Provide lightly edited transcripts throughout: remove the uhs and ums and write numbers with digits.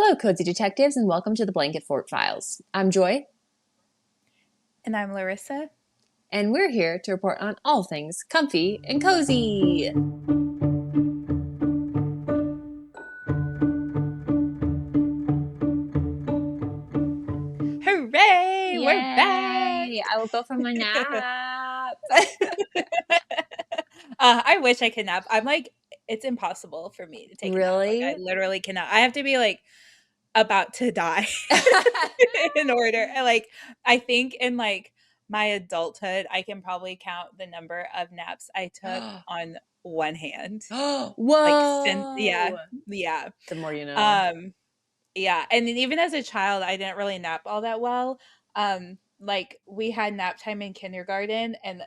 Hello, Cozy Detectives, and welcome to the Blanket Fort Files. I'm Joy, And I'm Larissa. and we're here to report on all things comfy and cozy. Hooray! We're back! Yay! I woke up from my nap. I wish I could nap. I'm like, it's impossible for me to take a nap. Like, I Really? literally cannot. I have to be like about to die in order. And like, I think in like my adulthood, I can probably count the number of naps I took on one hand. Like, since, Whoa! yeah. The more you know. Um, Yeah, and then even as a child, I didn't really nap all that well. Like we had nap time in kindergarten, and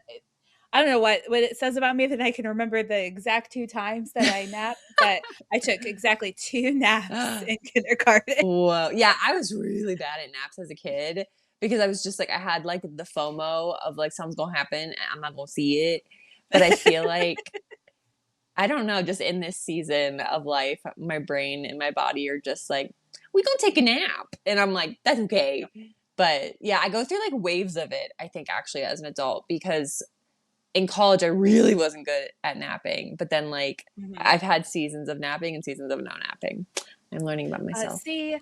I don't know what it says about me that I can remember the exact 2 times that I napped, but I took exactly 2 naps in kindergarten. Whoa. Yeah, I was really bad at naps as a kid because I was just like, I had like the FOMO of like something's gonna happen and I'm not gonna see it. But I feel like I don't know, just in this season of life, my brain and my body are just like, we gonna take a nap. And I'm like, that's okay. But yeah, I go through like waves of it, I think, actually, as an adult, because in college I really wasn't good at napping. But then like Mhm. I've had seasons of napping and seasons of no napping. I'm learning about myself. See,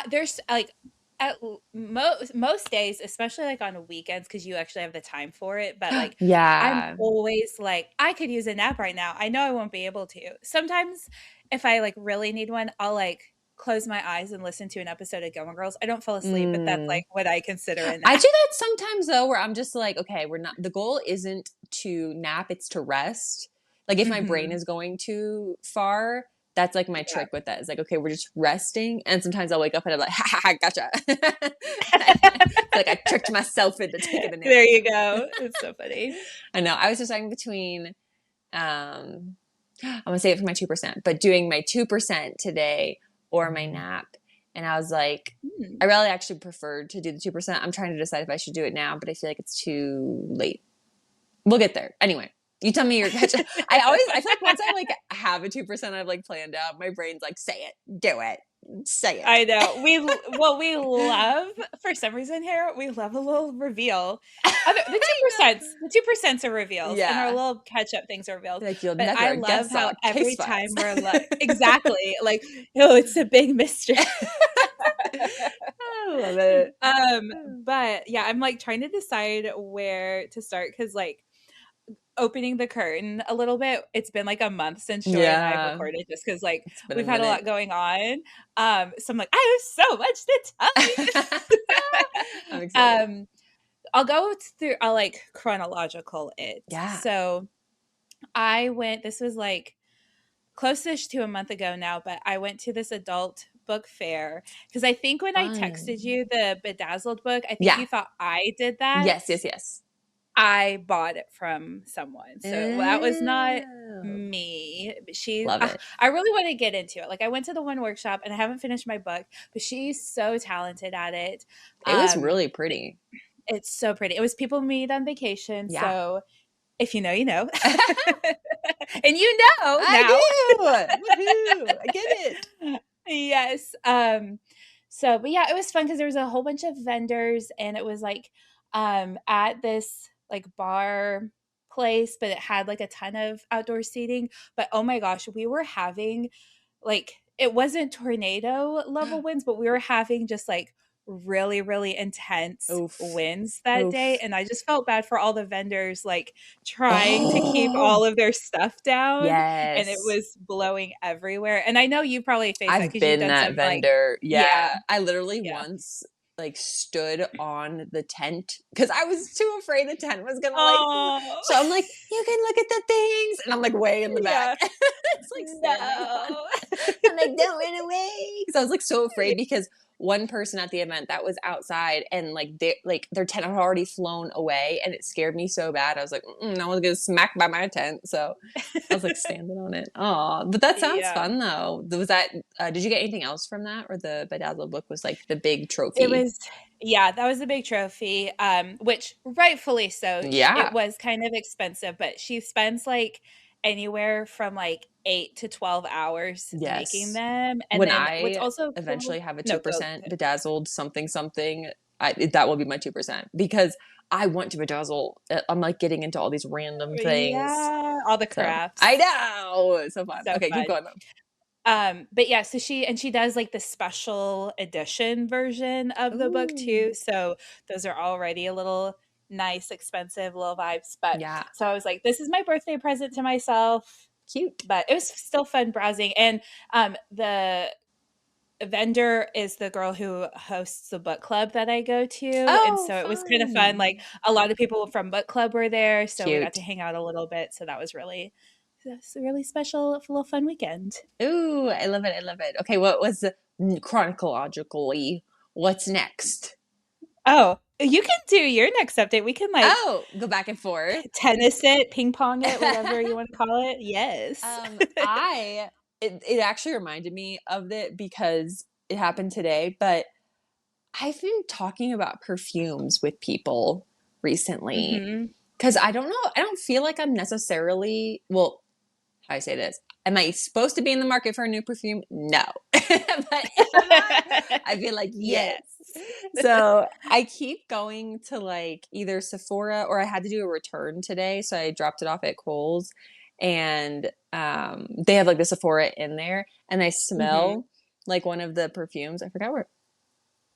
there's like at most days, especially like on weekends, because you actually have the time for it. But like, I'm Yeah. always like, I could use a nap right now. I know I won't be able to. Sometimes, if I like really need one, I'll like close my eyes and listen to an episode of Gilmore Girls. I don't fall asleep, but that's Mm. like what I consider a I nap. do that sometimes though, where I'm just like, okay, we're not, the goal isn't to nap, it's to rest. Like if my brain Hmm. is going too far, that's like my Yeah. trick with that. It's like, okay, we're just resting. And sometimes I'll wake up and I'm like, ha ha, ha gotcha. Like I tricked myself into taking a nap. There you go. It's so funny. I know. I was deciding between, I'm gonna save it for my 2%, but doing my 2% today or my nap. And I was like, Hmm. I really actually preferred to do the 2%. I'm trying to decide if I should do it now, but I feel like it's too late. We'll get there. Anyway, you tell me your catch. I feel like once I like have a 2%, I've like planned out, my brain's like, say it, do it, say I it. know. We love for some reason here, we love a little reveal. The I know. 2%, the 2% are reveals and our Yeah. little catch up things are reveals. Like you'll But I never love guess how case every time files. we're like exactly like, oh, it's a big mystery. I love it. But yeah, I'm like trying to decide where to start because like opening the curtain a little bit. It's been like a month since Joy and I have Yeah, recorded just because like it's been a we've had a minute. lot going on. So I'm like, I have so much to tell I'm you. excited. I'll go through, I'll like chronological it. Yeah. So this was like close-ish to a month ago now, but I went to this adult book fair because I think when I texted Fun. you the Bedazzled book, I think Yeah. you thought I did that. Yes, yes, yes. I bought it from someone. So well, that was not Oh, me. But love it. I really want to get into it. Like I went to the one workshop and I haven't finished my book, but she's so talented at it. It was Um, really pretty. it's so pretty. It was people meet on vacation. Yeah. So if you know, you know. And you know I now. do. Woohoo. I get it. Yes. So but yeah, it was fun because there was a whole bunch of vendors and it was like at this like bar place, but it had like a ton of outdoor seating. But oh my gosh, we were having like it wasn't tornado level winds, but we were having just like really, really intense Oof. winds that day. Oof. And I just felt bad for all the vendors like trying to keep Oh, all of their stuff down and it yes. was blowing everywhere. And I know you probably faced that I've because you've been done that some like, vendor. yeah, Yeah. I literally yeah. once like stood on the tent because I was too afraid the tent was gonna like Oh, so I'm like, you can look at the things and I'm like way in the back. yeah. It's like standing on No. I'm like, don't run away. Because I was like so afraid because one person at the event that was outside and like their tent had already flown away and it scared me so bad. I was like, no one's gonna smack by my tent. So I was like standing on it. Oh, but that sounds Yeah. fun though. Was that? Did you get anything else from that, or the Bedazzled book was like the big It trophy? was yeah, that was a big trophy, which rightfully so. It Yeah. was kind of expensive, but she spends like anywhere from like 8 to 12 hours making Yes. them. And When then what's I also cool, eventually have a no, go 2% ahead. bedazzled something something, that will be my 2% because I want to bedazzle. I'm like getting into all these random things. Yeah, all the So I crafts. know. It's so fun. So Okay, keep fun. going though. But yeah, so she does like the special edition version of the book Ooh. too. So those are already a little nice, expensive little vibes. But Yeah. so I was like, this is my birthday present to myself. Cute. But it was still fun browsing. And the vendor is the girl who hosts the book club that I go to. And Oh, so it was kind of fun. Like fun. a lot of people from book club were there. So we got to Cute. hang out a little bit. So that was that's a really special, little fun weekend. Ooh, I love it. I love it. Okay, what was chronologically? What's next? Oh, you can do your next update. We can like Oh, go back and forth. tennis it, ping pong it, whatever you want to call it. Yes. I it actually reminded me of it because it happened today, but I've been talking about perfumes with people recently Mhm. because I don't know, I don't feel like I'm necessarily, well, how I say this. Am I supposed to be in the market for a new perfume? No. But am I? I feel like yes. Yes. So I keep going to like either Sephora or I had to do a return today. So I dropped it off at Kohl's and they have like the Sephora in there and I Mhm. smell like one of the perfumes. I forgot where.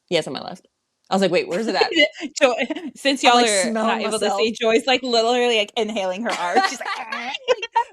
Yes, on my left. I was like, wait, where's it at? Joy, since I'm y'all like are not smelling able to myself. see, Joy's like literally like inhaling her art. She's like, "Ah."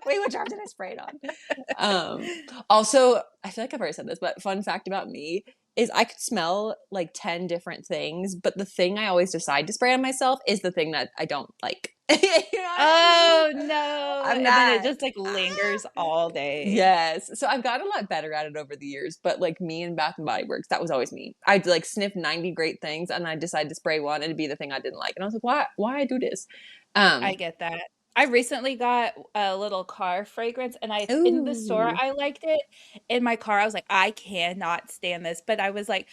Wait, what drop did I spray it on? Also, I feel like I've already said this, but fun fact about me is I could smell like 10 different things, but the thing I always decide to spray on myself is the thing that I don't like. You know what I mean? Oh no. I'm And then it not. just like lingers all day. Yes. So I've gotten a lot better at it over the years, but like me and Bath and Body Works, that was always me. I'd like sniff 90 great things and I'd decide to spray one and it'd be the thing I didn't like. And I was like, why I do this? I Um, get that. I recently got a little car fragrance and I in the store ooh, I liked it. In my car I was like, I cannot stand this. But I was like,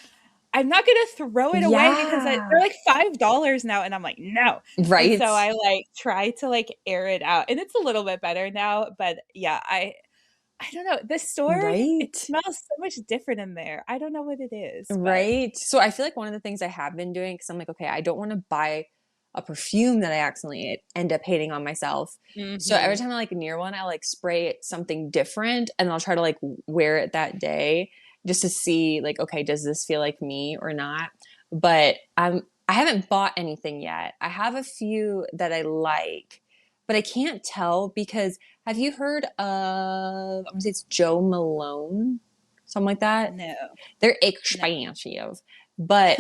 I'm not gonna throw it away because they're yeah. like $5 now. And I'm like, no. And Right. so I like try to like air it out. And it's a little bit better now. But yeah, I don't know. The store, it Right. smells so much different in there. I don't know what it is, but Right. So I feel like one of the things I have been doing, because I'm like, okay, I don't want to buy a perfume that I accidentally end up hating on myself. So every mhm. time I like near one, I like spray something different and I'll try to like wear it that day just to see like, okay, does this feel like me or not? But I haven't bought anything yet. I have a few that I like, but I can't tell because have you heard of, I'm gonna say it's Joe Malone, something like that? No, They're no. expensive, but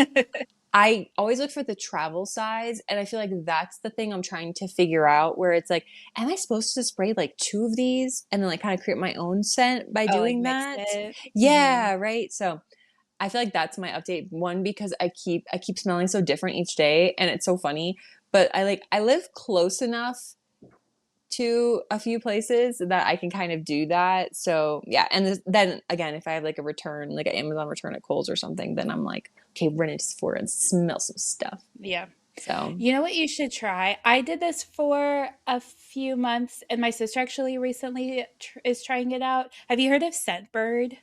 I always look for the travel size, and I feel like that's the thing I'm trying to figure out. Where it's like, am I supposed to spray like two of these and then like kind of create my own scent by Oh, like doing mix that? it. Mhm. Yeah, right. So I feel like that's my update. One because I keep smelling so different each day, and it's so funny. But I live close enough to a few places that I can kind of do that. So yeah, and then again, if I have like a return, like an Amazon return at Kohl's or something, then I'm like, okay, run into Sephora and smell some stuff. Yeah. So, You know what you should try? I did this for a few months, and my sister actually recently is trying it out. Have you heard of Scentbird?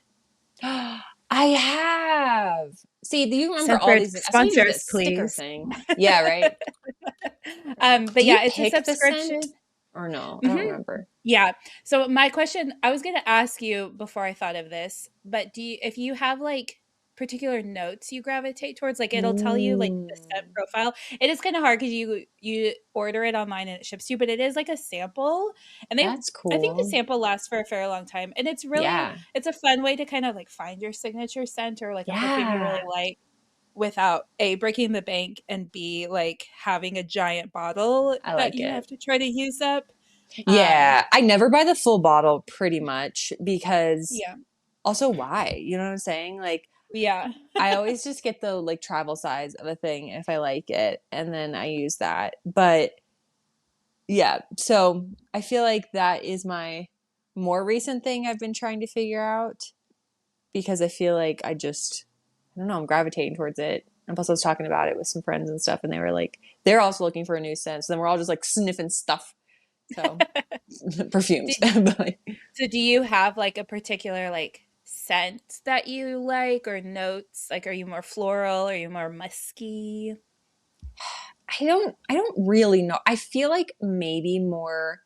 I have. See, do you remember all Scentbird these? I saw you do sponsors, that sticker please. thing. Yeah, right. But Do you yeah, it's a pick the scent subscription. or no? I don't Mhm. remember. Yeah. So my question, I was going to ask you before I thought of this, but if you have like particular notes you gravitate towards, like it'll tell you like the scent Mm, profile. It is kind of hard because you order it online and it ships you, but it is like a sample, and that's I think the cool. sample lasts for a fair long time, and Yeah. it's a fun way to kind of like find your signature scent or like a perfume you really Yeah. like without A, breaking the bank, and B, like having a giant bottle I that like you have it. to try to use up. Um, Yeah, I never buy the full bottle pretty much because yeah. also why? You know what I'm saying? Like Yeah. I always just get the like travel size of a thing if I like it and then I use that. But yeah, so I feel like that is my more recent thing I've been trying to figure out because I feel like I don't know, I'm gravitating towards it. And plus I was talking about it with some friends and stuff and they were like they're also looking for a new scent. So then we're all just like sniffing stuff So perfumes. Do, But like, so do you have like a particular like scent that you like or notes? Like, are you more floral? Are you more musky? I don't really know. I feel like maybe more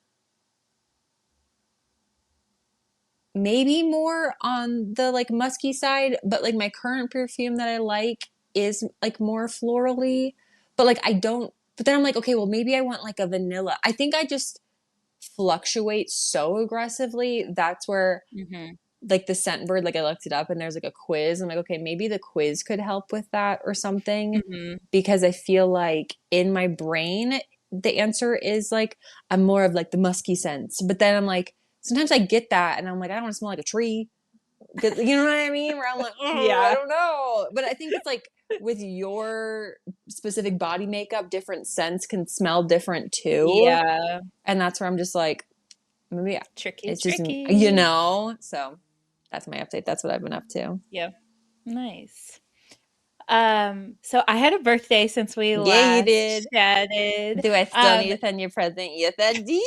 on the like musky side, but like my current perfume that I like is like more florally. But like I don't but then I'm like, okay, well maybe I want like a vanilla. I think I just fluctuate so aggressively. That's where Hmm. like the scent bird, like I looked it up and there's like a quiz. I'm like, okay, maybe the quiz could help with that or something. Hmm. Because I feel like in my brain, the answer is like I'm more of like the musky scents. But then I'm like, sometimes I get that and I'm like, I don't want to smell like a tree. You know what I mean? Where I'm like, oh, I Yeah. don't know. But I think it's like with your specific body makeup, different scents can smell different too. Yeah. And that's where I'm just like, maybe Tricky, it's just, you tricky. know? So that's my update. That's what I've been up to. Yeah. Nice. So I had a birthday since we Yeah, you last did. chatted. Do I still need to send you a present? Yes, I do.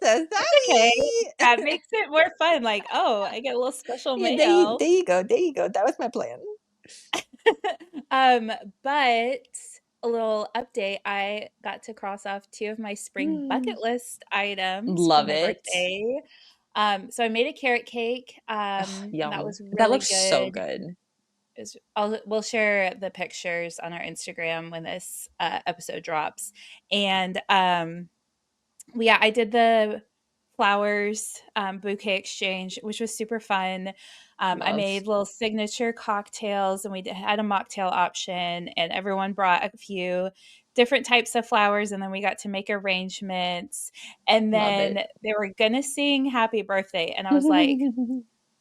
So That's okay. That sorry. makes it more fun. Like, oh, I get a little special Yeah, mail. there you go. There you go. That was my plan. Um, but a little update, I got to cross off two of my spring Mm, bucket list items for love my it. birthday. So I made a carrot cake, Ugh, and that yum. was That really looks so good. good. We'll share the pictures on our Instagram when this episode drops. And yeah, I did the flowers bouquet exchange, which was super fun. I Love. made little signature cocktails, and had a mocktail option, and everyone brought a few different types of flowers, and then we got to make arrangements. And Love then it. they were gonna sing happy birthday, and I was like,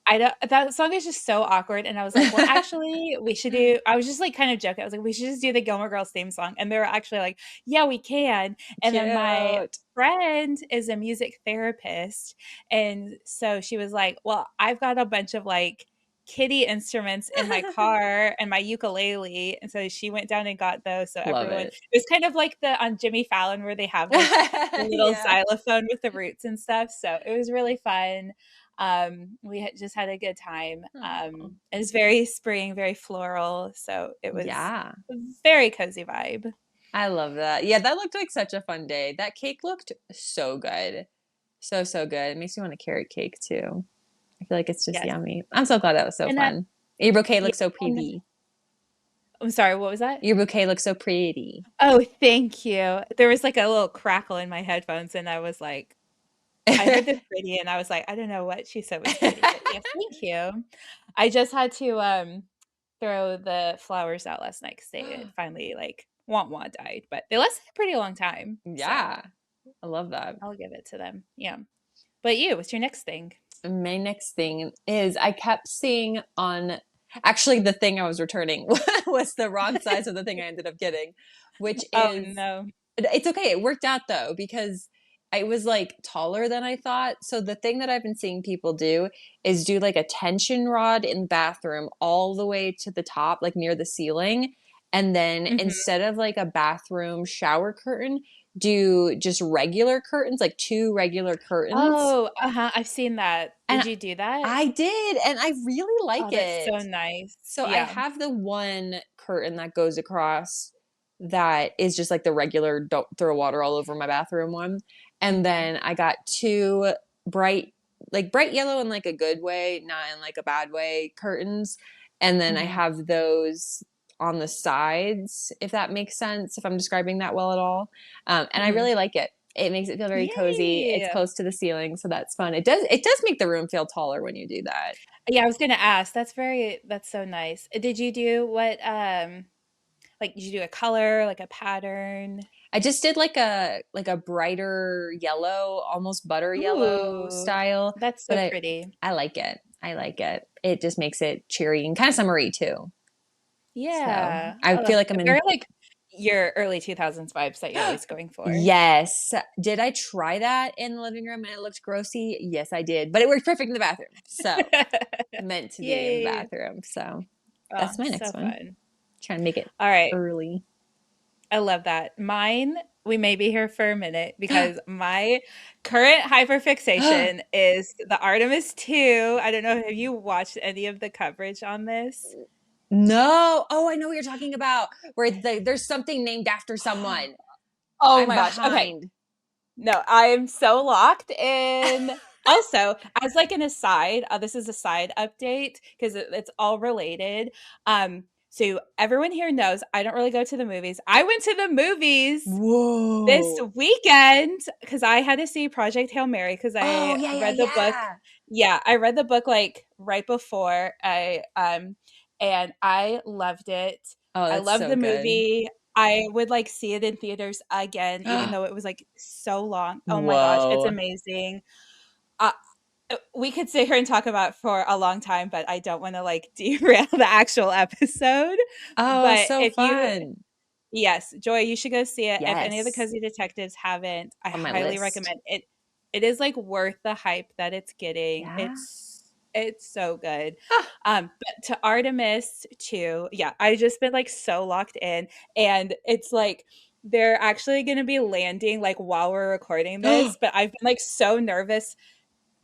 I don't, that song is just so awkward, and I was like, "Well, actually, we should do," I was just, like, kind of joking. I was like, "We should just do the Gilmore Girls theme song," and they were actually like, "Yeah, we can," and then my Cute. friend is a music therapist, and so she was like, "Well, I've got a bunch of, like, kiddie instruments in my car and my ukulele," and so she went down and got those, so Love everyone, it. it was kind of like the on Jimmy Fallon where they have, like, the little Yeah. xylophone with the roots and stuff, so it was really fun. We just had a good time. Oh, It was very spring, very floral, so it was yeah. a very cozy vibe. I love that. Yeah, that looked like such a fun day. That cake looked so good. So, so good. It makes me want a carrot cake too. I feel like it's just Yes, yummy. I'm so glad that was so and that, fun. Your bouquet yeah, looks so and pretty. I'm sorry, what was that? Your bouquet looks so pretty. Oh, thank you. There was like a little crackle in my headphones, and I was like, I heard the pretty, and I was like, I don't know what she said was pretty, but yes, thank you. I just had to throw the flowers out last night because they had finally like want died, but they lasted a pretty long time, so Yeah, I love that. I'll give it to them. Yeah. But you, what's your next thing? My next thing is I kept seeing on actually the thing I was returning was the wrong size of the thing I ended up getting, which Oh, is no. it's okay. It worked out though because it was like taller than I thought. So the thing that I've been seeing people do is do like a tension rod in the bathroom all the way to the top, like near the ceiling. And then Mhm. instead of like a bathroom shower curtain, do just regular curtains, like two regular curtains. Oh, uh-huh, I've seen that. Did And you do that? I did, and I really like Oh, that's so it. nice. So I Yeah. have the one curtain that goes across that is just like the regular don't throw water all over my bathroom one. And Mhm. then I got two bright, like bright yellow in like a good way, not in like a bad way, curtains. And then I Mhm. have those on the sides, if that makes sense, if I'm describing that well at all. And I Mhm. really like it. It makes it feel very cozy. It's Yay! close to the ceiling, so that's fun. It does make the room feel taller when you do that. Yeah, I was gonna ask. That's so nice. Did you do what, like, did you do a color, like a pattern? I just did like a brighter yellow, almost butter yellow Ooh, style, that's but so I pretty. I like it. I like it. It just makes it cheery and kind of summery too. So Yeah. I Oh, feel like I'm in. very, like, your early 2000s vibes that you're always going for. Yes. Did I try that in the living room and it looked grossy? Yes, I did. But it worked perfect in the bathroom. So meant to be in the Yay. bathroom. So Oh, that's my so next one. fun. Trying to make it All right. early. I love that. Mine, we may be here for a minute because my current hyperfixation is the Artemis 2. I don't know, have you watched any of the coverage on this? No. Oh, I know what you're talking about. Where there's something named after someone. Oh I'm my gosh. Okay. behind. No, I am so locked in. Also, as like an aside, this is a side update because it's all related. So everyone here knows I don't really go to the movies. I went to the movies this Whoa. weekend because I had to see Project Hail Mary because Oh, I yeah, yeah, read the book. yeah. Yeah, I read the book like right before and I loved it. Oh, I that's loved so the good. movie. I would like see it in theaters again, even though it was like so long. Oh my gosh, it's Whoa. amazing. Uh, we could sit here and talk about it for a long time, but I don't want to like derail the actual episode. Oh, But so if you fun. Yes, Joy, you should go see it. If any of the Yes. Cozy Detectives haven't, I On my highly list. recommend it. It is like worth the hype that it's getting. Yeah. It's so good. Ah. But to Artemis too, yeah, I just been like so locked in, and it's like they're actually going to be landing like while we're recording this. But I've been like so nervous.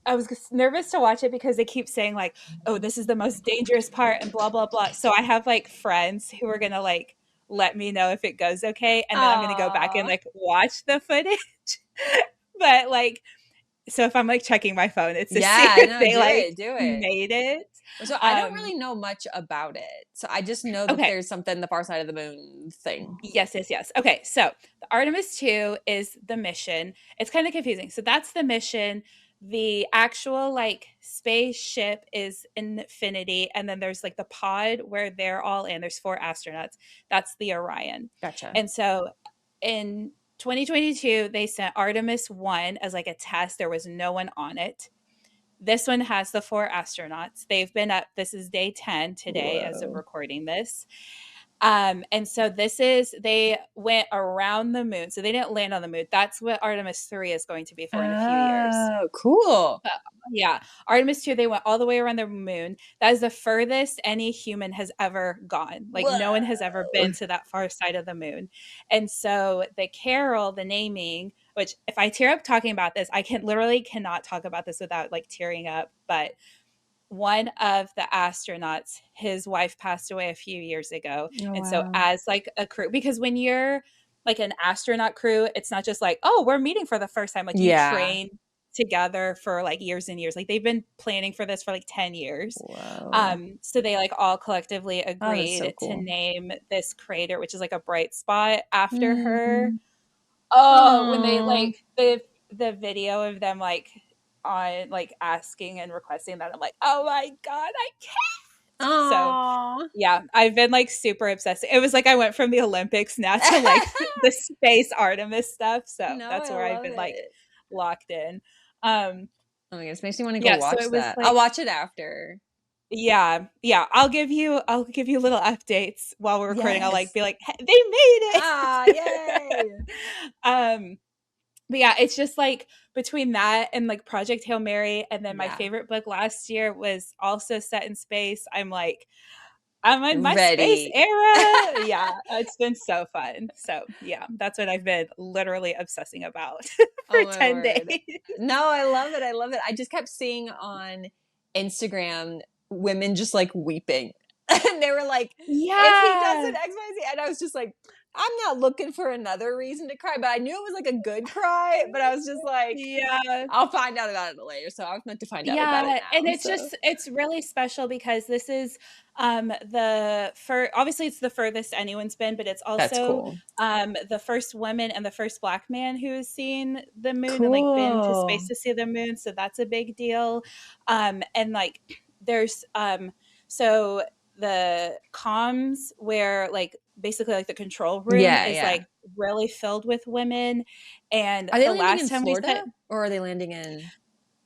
I was nervous to watch it because they keep saying like, "Oh, this is the most dangerous part," and blah blah blah. So I have like friends who are gonna like let me know if it goes okay, and then I'm gonna go back and Aw. like watch the footage. But like, so if I'm like checking my phone, it's to see Yeah, if no, they do like it. Do it. made it. So I don't Um, really know much about it. So I just know that okay, there's something the far side of the moon thing. yes, yes, yes. Okay, so the Artemis 2 is the mission. It's kind of confusing. So that's the mission. The actual like spaceship is Infinity, and then there's like the pod where they're all in. There's four astronauts. That's the Orion. Gotcha. And so in 2022, they sent Artemis 1 as like a test. There was no one on it. This one has the four astronauts. They've been up, this is day 10 today as of Whoa. recording this. And so this is they went around the moon. So they didn't land on the moon. That's what Artemis 3 is going to be for in a few years. Oh, cool. But yeah, Artemis 2, they went all the way around the moon. That is the furthest any human has ever gone. Like no one has ever Whoa. been to that far side of the moon. And so the carol, the naming, which if I tear up talking about this, I can literally cannot talk about this without like tearing up. But one of the astronauts, his wife passed away a few years ago. Oh, And so wow. as like a crew, because when you're like an astronaut crew, it's not just like, oh, we're meeting for the first time. Like you Yeah. train together for like years and years. Like they've been planning for this for like 10 years. Whoa. So they like all collectively Oh, that's so agreed to cool. name this crater, which is like a bright spot after her. Mm. Oh, when they Oh. like the video of them like on like asking and requesting that, I'm like, oh my god, I can't. So Oh. yeah, I've been like super obsessed. It was like I went from the Olympics now to like the space Artemis stuff. So No, that's I where I've love been like it. locked in. Um, Oh my goodness, makes me want to go yeah, so watch it was that. I'll like watch it after. yeah, yeah. I'll give you little updates while we're recording. I'll like Yes. be like, hey, they made Ah, it. yay. um But yeah, it's just like between that and like Project Hail Mary, and then my Yeah. favorite book last year was also set in space. I'm like, I'm in my space Ready. era. Yeah, it's been so fun. So yeah, that's what I've been literally obsessing about for Oh my 10 days. word. No, I love it. I love it. I just kept seeing on Instagram women just like weeping. And they were like, if he Yeah. doesn't X, Y, Z. And I was just like, I'm not looking for another reason to cry, but I knew it was like a good cry, but I was just like, Yeah. I'll find out about it later. So I was meant to find out about it Yeah, and now. it's So just it's really special because this is the for obviously it's the furthest anyone's been, but it's that's also cool. the first woman and the first black man who has seen the moon and like been to space Cool. to see the moon, so that's a big deal. And like there's so the comms where like basically like the control room Yeah, is yeah. like really filled with women, and Are they the landing in last time we Florida spent or are they landing in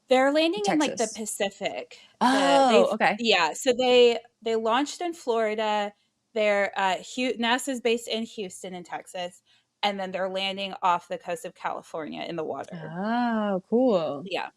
they're landing in, like, the Texas? Pacific. Oh, They've okay. yeah, so they launched in Florida. They're, NASA's based in Houston in Texas, and then they're landing off the coast of California in the water. Oh, cool. Yeah.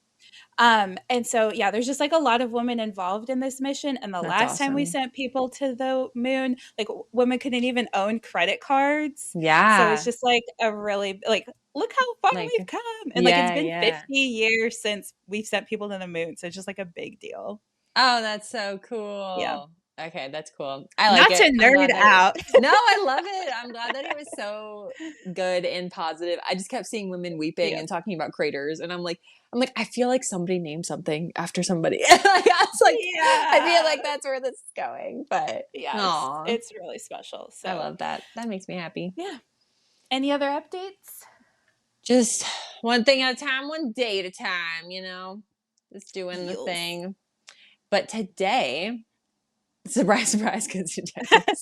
And so, yeah, there's just like a lot of women involved in this mission. And the That's last time we awesome. sent people to the moon, like women couldn't even own credit cards. So it's Yeah. just like a really like, look how far we've Like, come. And like it's yeah, been yeah. 50 years since we've sent people to the moon. So it's just like a big deal. Oh, that's so Yeah. cool. Okay, that's cool. I like Not it. to I'm nerd glad that it out. No, I love it. I'm glad that it was so good and positive. I just kept seeing women weeping Yeah. and talking about craters, and I'm like, I feel like somebody named something after somebody. Like, I was like, I feel Yeah. like that's where this is going. But Yeah, aw, it's really special. I So, love that. That makes me happy. yeah. Any other updates? Just one thing at a time, one day at a time, just doing the Yes. thing. But today, surprise, surprise, because detectives.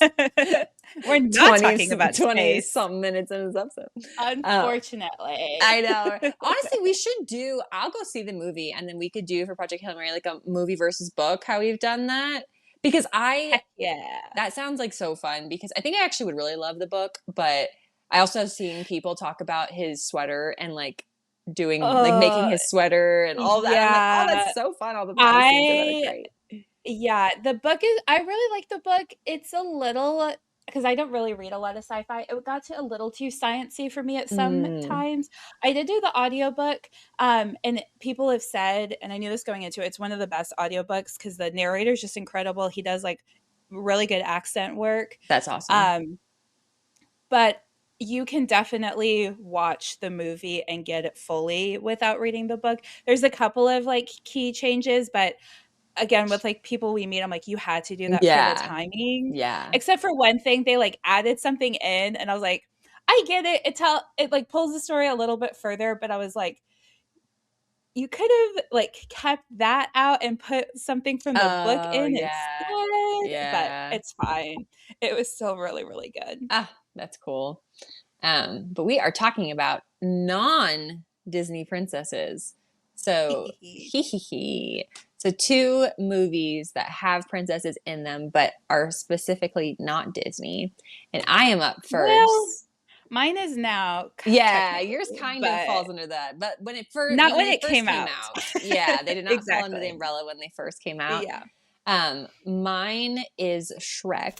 We're not 20, talking about 20 space, something minutes in this episode. Uh, unfortunately. I know. Honestly, I'll go see the movie and then we could do for Project Hail Mary like a movie versus book, how we've done that. Because Heck yeah. that sounds like so fun because I think I actually would really love the book, but I also have seen people talk about his sweater and like making Uh, his sweater and all that. And I'm like, oh, yeah. that's so fun. All the behind the scenes of that are I great. Yeah, the book is I really like the book. It's a little because I don't really read a lot of sci-fi. It got to a little too sciencey for me at some Mm, times. I did do the audiobook, and people have said, and I knew this going into it, it's one of the best audiobooks because the narrator is just incredible. He does like really good accent work. that's awesome. Um, but you can definitely watch the movie and get it fully without reading the book. There's a couple of like key changes, but again with like people we meet, I'm like, you had to do that for the Yeah. timing, Yeah. except for one thing, they like added something in and I was like, I get it, it like pulls the story a little bit further, but I was like, you could have like kept that out and put something from the book Oh, in yeah. instead, but Yeah. it's fine. It was still really really good. Ah, that's cool. But we are talking about non-Disney princesses. So, hee hee hee. So, two movies that have princesses in them, but are specifically not Disney. And I am up Well, first. mine is now Yeah, technically, yours kind of but falls under that. But not when when they it first came came out. out, yeah, they did not fall under the Exactly. umbrella when they first came out. Yeah. Mine is Shrek,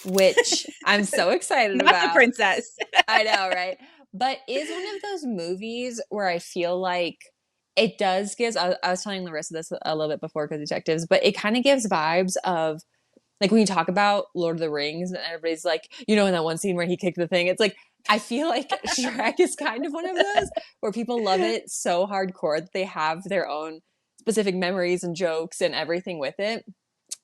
which I'm so excited Not the about. princess. I know, right? But is one of those movies where I feel like it does gives. I was telling Larissa this a little bit before because detectives, but it kind of gives vibes of like when you talk about Lord of the Rings and everybody's like, in that one scene where he kicked the thing. It's like I feel like Shrek is kind of one of those where people love it so hardcore that they have their own specific memories and jokes and everything with it.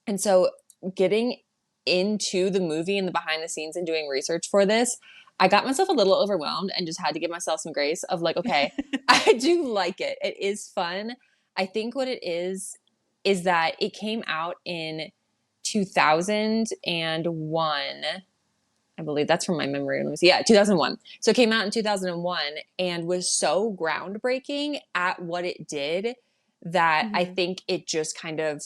And so getting into the movie and the behind the scenes and doing research for this, I got myself a little overwhelmed and just had to give myself some grace of like, okay, I do like it. It is fun. I think what it is that it came out in 2001. I believe that's from my memory. Let me see. Yeah, 2001. So it came out in 2001 and was so groundbreaking at what it did that I Mhm. think it just kind of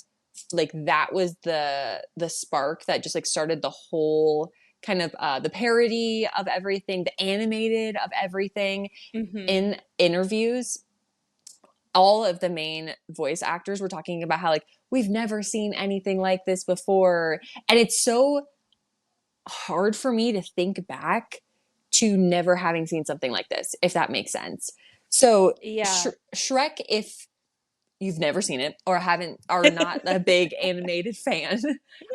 like that was the spark that just like started the whole kind of the parody of everything, the animated of everything. Mhm. In interviews, all of the main voice actors were talking about how like we've never seen anything like this before, and it's so hard for me to think back to never having seen something like this, if that makes sense. So Yeah. Shrek, if you've never seen it or are not a big animated fan,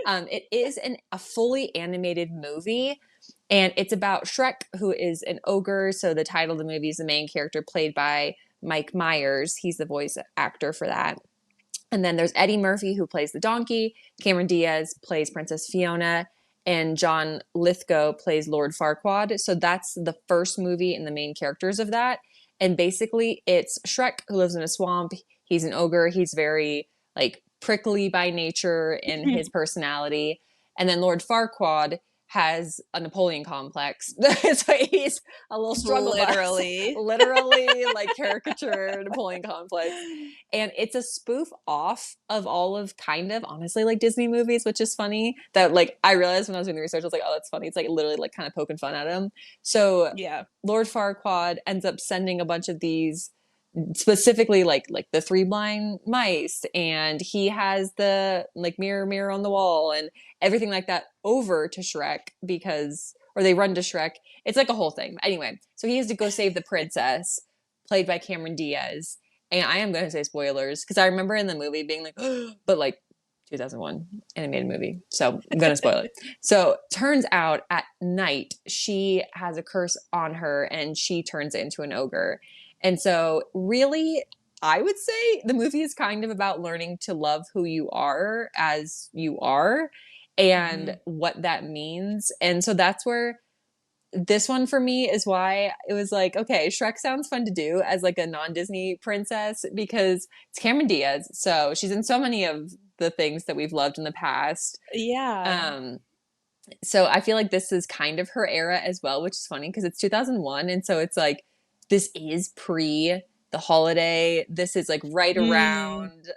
it is a fully animated movie, and it's about Shrek, who is an ogre. So the title of the movie is the main character played by Mike Myers. He's the voice actor for that. And then there's Eddie Murphy, who plays the donkey. Cameron Diaz plays Princess Fiona. And John Lithgow plays Lord Farquaad. So that's the first movie and the main characters of that. And basically, it's Shrek who lives in a swamp. He's an ogre. He's very like prickly by nature in his personality. And then Lord Farquaad has a Napoleon complex. So he's a little struggle bus, Literally. literally like caricature Napoleon complex. And it's a spoof off of all of kind of honestly like Disney movies, which is funny that like I realized when I was doing the research, I was like, oh, that's funny. It's like literally like kind of poking fun at him. So Yeah. Lord Farquaad ends up sending a bunch of these specifically like the three blind mice, and he has the like mirror on the wall and everything like that over to Shrek because or they run to Shrek. It's like a whole thing. Anyway, so he has to go save the princess, played by Cameron Diaz. And I am going to say spoilers because I remember in the movie being like, but like 2001 animated movie. So I'm going to spoil it. So turns out at night, she has a curse on her and she turns into an ogre. And so, really, I would say the movie is kind of about learning to love who you are as you are and Mhm. what that means. And so that's where this one for me is why it was like, okay, Shrek sounds fun to do as like a non-Disney princess because it's Cameron Diaz. So she's in so many of the things that we've loved in the past. Yeah. Um, so I feel like this is kind of her era as well, which is funny because it's 2001. And so it's like, this is pre the holiday. This is like right Mm. around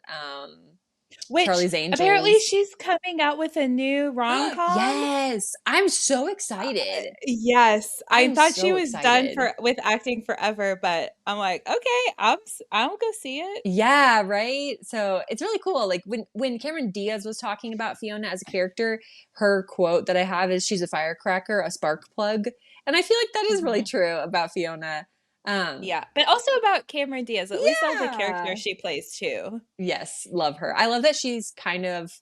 Which Charlie's apparently Angels. she's coming out with a new rom-com. Yes, I'm so excited. Yes, I I am thought she so was done excited. for with acting forever, but I'm like, okay, I'll go see it. Yeah, right. So it's really cool. Like when Cameron Diaz was talking about Fiona as a character, her quote that I have is she's a firecracker, a spark plug. And I feel like that is really Mhm. true about Fiona. Um, Yeah, but also about Cameron Diaz. At least all the characters yeah. she plays too. Yes, love her. I love that she's kind of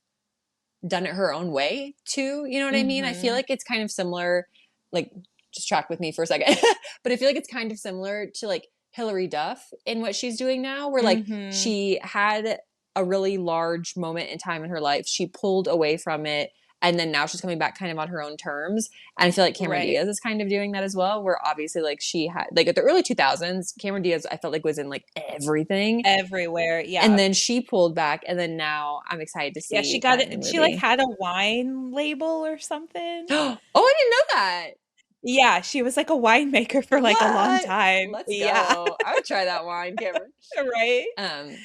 done it her own way too. You know what I mean? I feel Mhm. like it's kind of similar, like just track with me for a second, but I feel like it's kind of similar to like Hilary Duff in what she's doing now, where like Mhm. she had a really large moment in time in her life. She pulled away from it. And then now she's coming back kind of on her own terms. And I feel like Cameron Right. Diaz is kind of doing that as well, where obviously like she had like at the early 2000s, Cameron Diaz I felt like was in like everything. Everywhere. And Yeah. then she pulled back, and then now I'm excited to Yeah, she see got that new it. She like movie. had a wine label or something. Oh, I didn't know that. Yeah, she was like a winemaker for like a long What? time. Let's Yeah. go. I would try that wine, Cameron. Right? Um,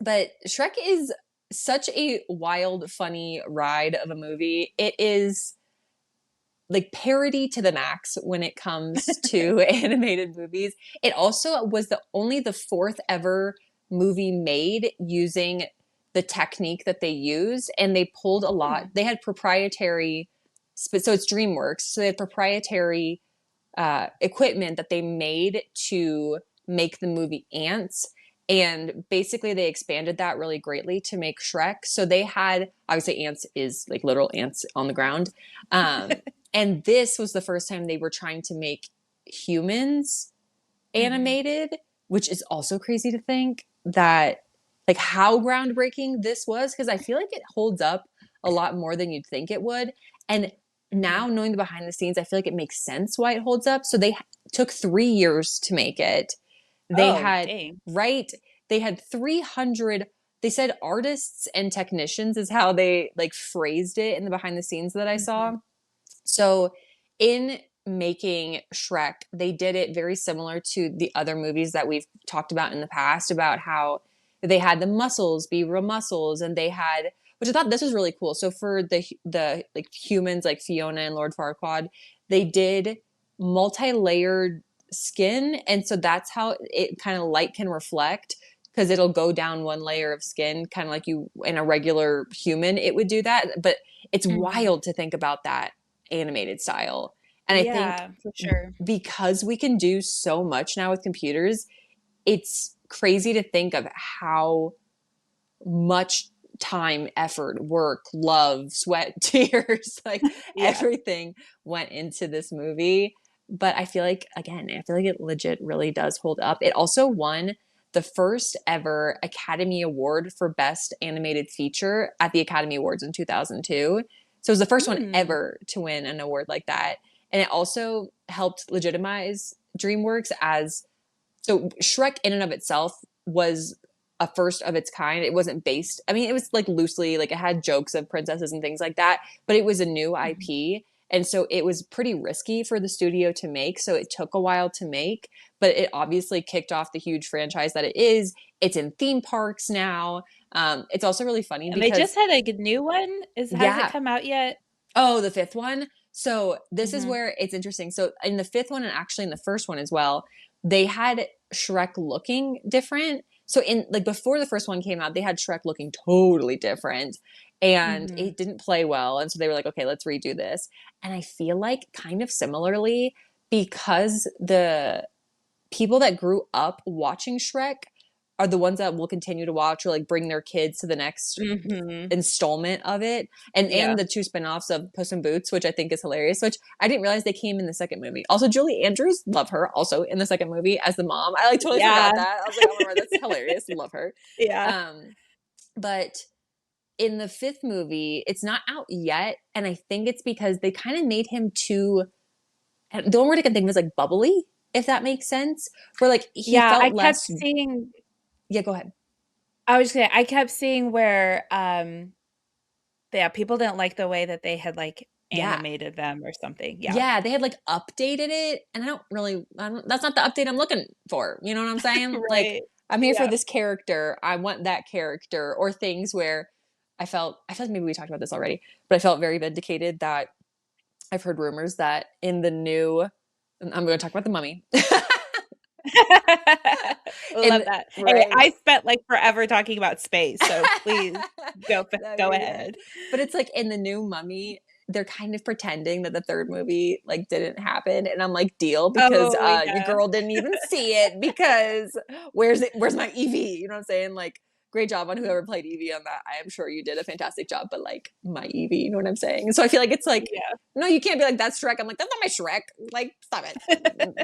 but Shrek is such a wild, funny ride of a movie. It is like parody to the max when it comes to animated movies. It also was the fourth ever movie made using the technique that they use, and they pulled a lot. Hmm. They had proprietary, so it's DreamWorks, so they had proprietary equipment that they made to make the movie Ants. And basically, they expanded that really greatly to make Shrek. So they had, obviously, ants is like literal ants on the ground. Um, and this was the first time they were trying to make humans Mhm. animated, which is also crazy to think that, like, how groundbreaking this was. Because I feel like it holds up a lot more than you'd think it would. And Mhm. now knowing the behind the scenes, I feel like it makes sense why it holds up. So they took 3 years to make it. They Oh, had, dang. right, they had 300, they said artists and technicians is how they like phrased it in the behind the scenes that I Mhm. saw. So in making Shrek, they did it very similar to the other movies that we've talked about in the past about how they had the muscles be real muscles, and they had, which I thought this was really cool. So for the like humans like Fiona and Lord Farquaad, they did multi-layered skin, and so that's how it kind of light can reflect because it'll go down one layer of skin kind of like you in a regular human it would do that, but it's Mhm. wild to think about that animated style. And I think Yeah, for sure. because we can do so much now with computers, it's crazy to think of how much time, effort, work, love, sweat, tears, like Yeah. everything went into this movie. But I feel like, again, I feel like it legit really does hold up. It also won the first ever Academy Award for Best Animated Feature at the Academy Awards in 2002. So it was the first one Mm. ever to win an award like that. And it also helped legitimize DreamWorks as, so Shrek in and of itself was a first of its kind. It wasn't based, I mean, it was like loosely, like it had jokes of princesses and things like that, but it was a new Mhm. IP. And so it was pretty risky for the studio to make. So it took a while to make, but it obviously kicked off the huge franchise that it is. It's in theme parks now. It's also really funny And they just because, had a new one. Is has it yeah, come out yet? oh, the fifth one. So this is Mhm. where it's interesting. So in the fifth one, and actually in the first one as well, they had Shrek looking different. So in like before the first one came out, they had Shrek looking totally different and Mhm. it didn't play well. And so they were like, okay, let's redo this. And I feel like kind of similarly, because the people that grew up watching Shrek are the ones that will continue to watch or like bring their kids to the next Mhm. installment of it, Yeah. and the two spin-offs of Puss in Boots, which I think is hilarious, which I didn't realize they came in the second movie. Also, Julie Andrews, love her, also in the second movie as the mom. I like totally Yeah. forgot that. I was like, oh my god, that's hilarious, love her. Yeah. um but in the fifth movie, it's not out yet, and I think it's because they kind of made him too, the only word I can think of is like bubbly, if that makes sense, where like he Yeah, felt I kept less. seeing Yeah, go ahead. I was just gonna I kept seeing where, yeah, people didn't like the way that they had, like, Yeah. animated them or something. Yeah. Yeah, they had like updated it, and I don't, that's not the update I'm looking for. You know what I'm saying? Like, Right. I'm here for Yeah. this character. I want that character, or things where I felt like maybe we talked about this already, but I felt very vindicated that I've heard rumors that in the new, I'm going to talk about the Mummy. Love In that. Hey, right. I spent, like, forever talking about space, so please No, go you're good. ahead. But it's like in the new Mummy, they're kind of pretending that the third movie like didn't happen, and I'm like, deal, because Oh, your yeah. girl didn't even see it, because where's it, where's my Evie? You know what I'm saying? Like, great job on whoever played Evie on that. I am sure you did a fantastic job, but like, my Evie, you know what I'm saying? And so I feel like it's like, Yeah. no, you can't be like, that's Shrek. I'm like, that's not my Shrek. Like, stop it.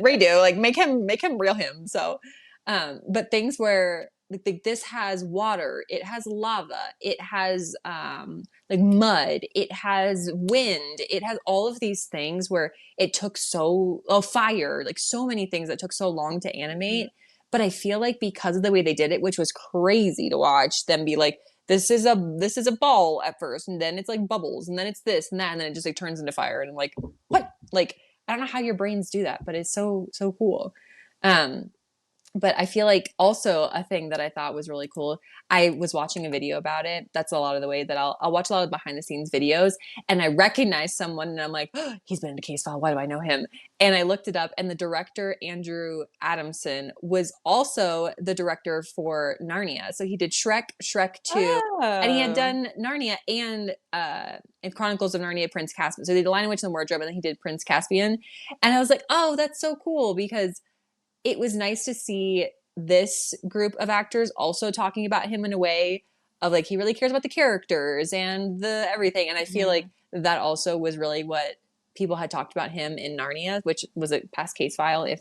Redo. Like, make him real him. So but things where like this has water, it has lava, it has like mud, it has wind, it has all of these things where it took so, oh, fire, like so many things that took so long to Mhm. animate. But I feel like because of the way they did it, which was crazy to watch them be like, this is a ball at first, and then it's like bubbles, and then it's this and that, and then it just like turns into fire, and I'm like, what? Like, I don't know how your brains do that, but it's so cool. um but I feel like also a thing that I thought was really cool. I was watching a video about it. That's a lot of the way that I'll watch a lot of behind the scenes videos, and I recognize someone, and I'm like, oh, he's been in a case file. Why do I know him? And I looked it up, and the director Andrew Adamson was also the director for Narnia. So he did Shrek, Shrek 2, and he had Oh. done Narnia and Chronicles of Narnia, Prince Caspian. So he did The Lion, Witch, and the Wardrobe, and then he did Prince Caspian. And I was like, oh, that's so cool, because it was nice to see this group of actors also talking about him in a way of like, he really cares about the characters and the everything. And I feel like Mhm. that also was really what people had talked about him in Narnia, which was a past case file. If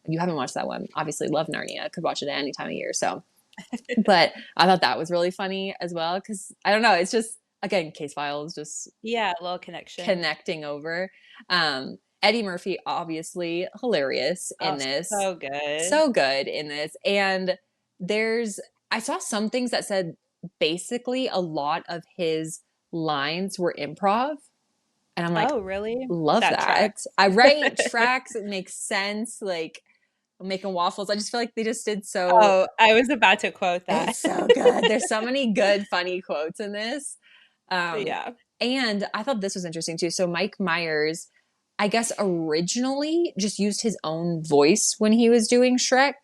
you haven't watched that one, obviously love Narnia, could watch it at any time of year. So, but I thought that was really funny as well, because I don't know, it's just, again, case files, just Yeah, a little connection. connecting over. Eddie Murphy, obviously hilarious Oh, in this, so good. so good in this. And there's, I saw some things that said basically a lot of his lines were improv. And I'm like, Oh, really? love That that. tracks. I write tracks, it makes sense. Like making waffles. I just feel like they just did so, Oh, I was about to quote that. it's so good. There's so many good, funny quotes in this. Um, Yeah. and I thought this was interesting too. So Mike Myers, I guess originally just used his own voice when he was doing Shrek.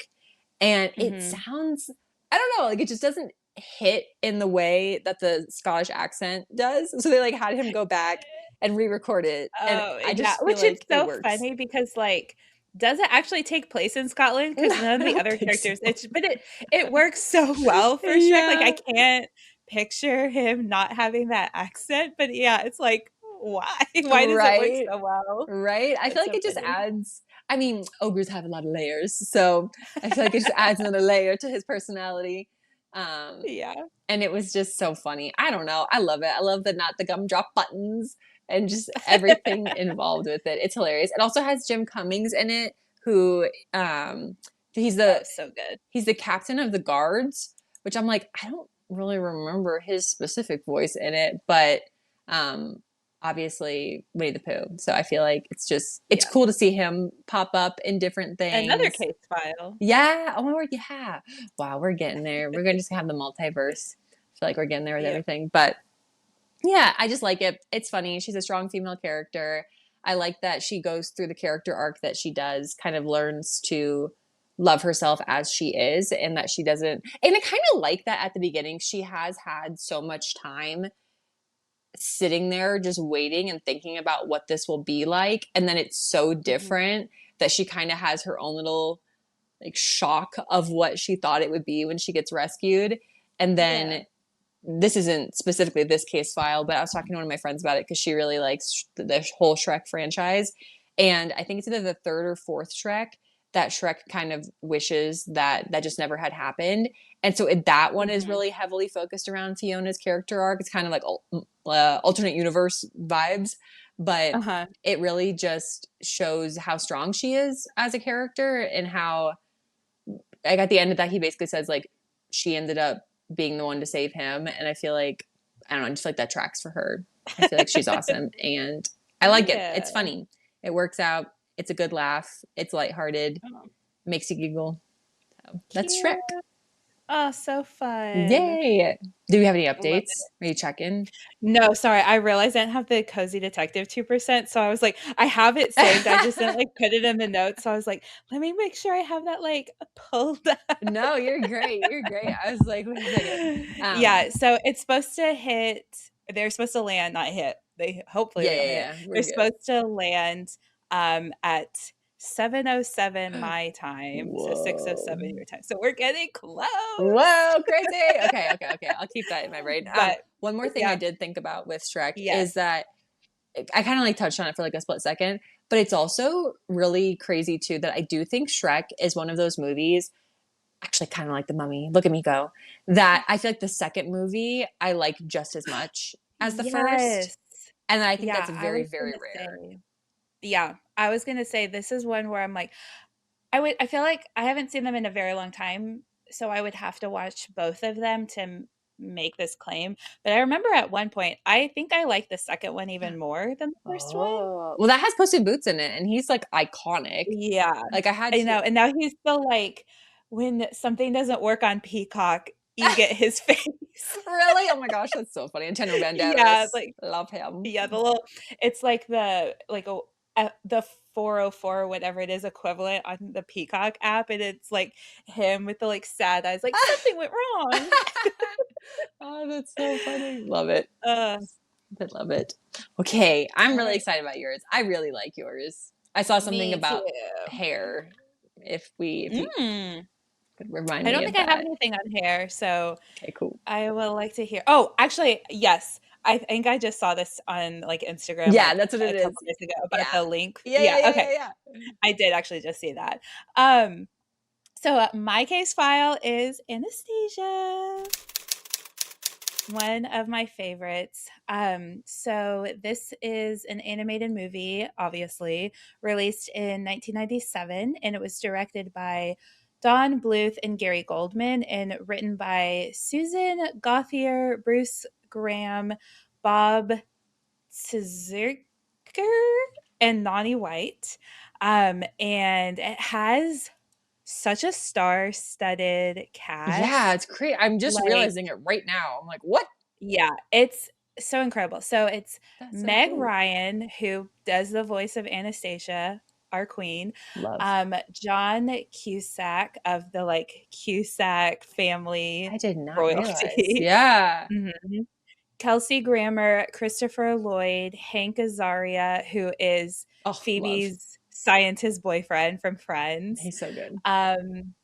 And it Mhm. sounds, I don't know, like it just doesn't hit in the way that the Scottish accent does. So they like had him go back and re-record it. And Oh, I yeah, just feel which is like it so works. funny because, like, does it actually take place in Scotland? Because none of I the don't other think so. characters but it works so well for Shrek, like, I Yeah. can't picture him not having that accent, but yeah, it's like, why? Why does it work Right. so well? Right? I feel That's like so it just funny. adds, I mean, ogres have a lot of layers, so I feel like it just adds another layer to his personality. Um, Yeah. and it was just so funny. I don't know. I love it. I love the not the gumdrop buttons and just everything involved with it. It's hilarious. It also has Jim Cummings in it, who he's Oh, the so good. he's the captain of the guards, which I'm like, I don't really remember his specific voice in it, but um, obviously Winnie the Pooh. So I feel like it's just, it's Yeah. cool to see him pop up in different Another things. case file. Yeah. Oh my word. Yeah. Wow. We're getting there. We're going to just have the multiverse. I feel like we're getting there with Yep. everything. But yeah, I just like it. It's funny. She's a strong female character. I like that she goes through the character arc that she does, kind of learns to love herself as she is, and that she doesn't, and I kind of like that at the beginning. She has had so much time sitting there just waiting and thinking about what this will be like, and then it's so Mhm. different that she kind of has her own little like shock of what she thought it would be when she gets rescued. And Yeah. then this isn't specifically this case file, but I was talking to one of my friends about it because she really likes the whole Shrek franchise. And I think it's either the third or fourth Shrek that Shrek kind of wishes that that just never had happened. And so that one is Mhm. really heavily focused around Fiona's character arc. It's kind of like alternate universe vibes, but Uh-huh. it really just shows how strong she is as a character, and how like at the end of that he basically says like she ended up being the one to save him. And I feel like, I don't know, I just feel like that tracks for her. I feel like she's awesome, and I like it. Yeah. It's funny, it works out, it's a good laugh, it's lighthearted, Oh, makes you giggle. So that's cute. Shrek. Oh, so fun. Yay. Do you have any Love updates? it. Are you checking? No, sorry, I realized I didn't have the Cozy Detective 2%, so I was like, I have it saved, I just didn't, like, put it in the notes, so I was like, "Let me make sure I have that, like, pulled up." No, you're great, you're great. I was like, wait a second. Yeah, so it's supposed to hit they're supposed to land not hit, hopefully Yeah, they don't yeah, hit. yeah, we're They're good. supposed to land, at 7:07 my time, so Whoa. 6:07 your time, so we're getting close. Whoa, crazy. Okay, okay, okay. I'll keep that in my brain. But One more thing I yeah, did think about with Shrek is yes. that I kind of like touched on it for like a split second, but it's also really crazy too that I do think Shrek is one of those movies, actually kind of like The Mummy. Look at me go. That I feel like the second movie I like just as much as the first, Yes. and I think that's Yeah, I very, was very gonna rare. say yeah, I was gonna say this is one where I'm like, I feel like I haven't seen them in a very long time, so I would have to watch both of them to make this claim. But I remember at one point, I think I liked the second one even more than the first one. Oh, well, that has Puss in Boots in it, and he's like iconic. Yeah, Like I had I to. know. And now he's still like, when something doesn't work on Peacock, you get his face. Really? Oh my gosh, that's so funny. Antonio Yeah, Banderas, like love him. yeah, the little it's like the 404 or whatever it is equivalent on the Peacock app, and it's like him with the like sad eyes, like something went wrong. Oh, that's so funny. Love it. Uh, I love it. Okay, I'm all really right. excited about yours. I really like yours. I saw something Me too. about hair. If you Mm. could remind I me don't of think I have that. anything on hair, so Okay, cool. I will like to hear. Oh, actually, yes. I think I just saw this on like Instagram Yeah, like that's what a it couple is. days ago about Yeah. the link. Yeah, yeah, Yeah, yeah, okay. yeah, yeah. I did actually just see that. Um, so my case file is Anastasia. One of my favorites. So this is an animated movie, obviously, released in 1997, and it was directed by Don Bluth and Gary Goldman, and written by Susan Gauthier, Bruce Graham, Bob Tzirker, and Nani White. And it has such a star-studded Yeah, it's cast. crazy. I'm just Like, realizing it right now. I'm like, what? yeah, it's so incredible. So it's That's so Meg cool. Ryan who does the voice of Anastasia, our queen. Love. John Cusack of the like Cusack family I did not realize. royalty. Yeah. Mhm. Kelsey Grammer, Christopher Lloyd, Hank Azaria, who is Oh, love. Phoebe's scientist boyfriend from Friends. He's so good. Um,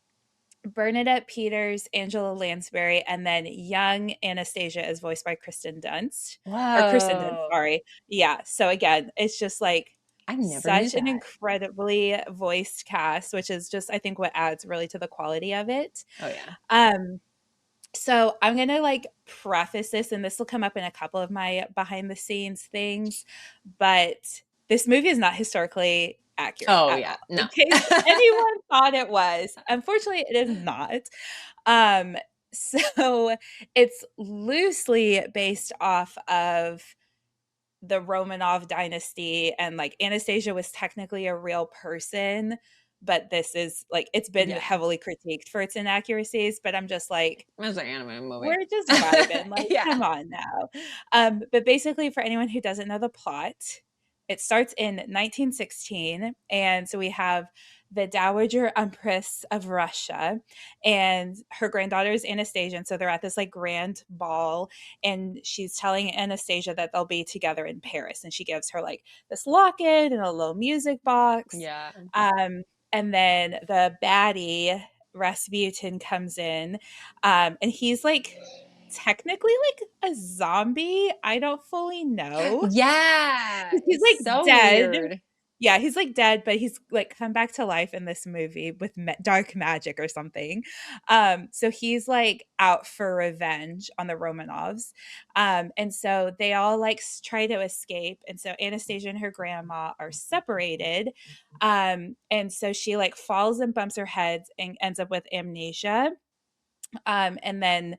Bernadette Peters, Angela Lansbury, and then young Anastasia is voiced by Kristen Dunst. Or Kristen Dunst, Whoa. sorry. Yeah. So again, it's just like I never knew such an that. incredibly voiced cast, which is just I think what adds really to the quality of it. Oh yeah. Um, so I'm gonna like preface this, and this will come up in a couple of my behind the scenes things, but this movie is not historically accurate Oh at yeah. all. No. In case anyone thought it was, unfortunately, it is not. Um, so it's loosely based off of the Romanov dynasty, and like Anastasia was technically a real person, but this is like it's been Yeah. heavily critiqued for its inaccuracies, but I'm just like It's an anime movie. we're just vibing, like Yeah. come on now. But basically for anyone who doesn't know the plot, it starts in 1916, and so we have the Dowager Empress of Russia, and her granddaughter is Anastasia. And so they're at this like grand ball, and she's telling Anastasia that they'll be together in Paris. And she gives her like this locket and a little music box. Yeah. And then the baddie, Rasputin, comes in, and he's like technically like a zombie. I don't fully know. Yeah. He's It's like so dead. weird. Yeah, he's like dead, but he's like come back to life in this movie with dark magic or something. So he's like out for revenge on the Romanovs. And so they all like try to escape. And so Anastasia and her grandma are separated. And so she like falls and bumps her head and ends up with amnesia. And then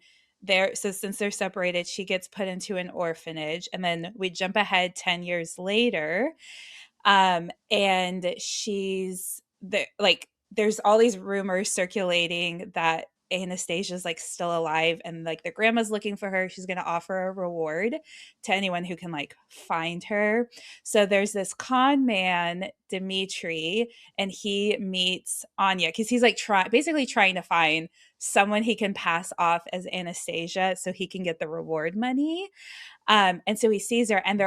so since they're separated, she gets put into an orphanage. And then we jump ahead 10 years later, and she's there, like there's all these rumors circulating that Anastasia's like still alive, and like the grandma's looking for her. She's going to offer a reward to anyone who can like find her. So there's this con man, Dimitri, and he meets Anya because he's like basically trying to find someone he can pass off as Anastasia so he can get the reward money. And so he sees her, and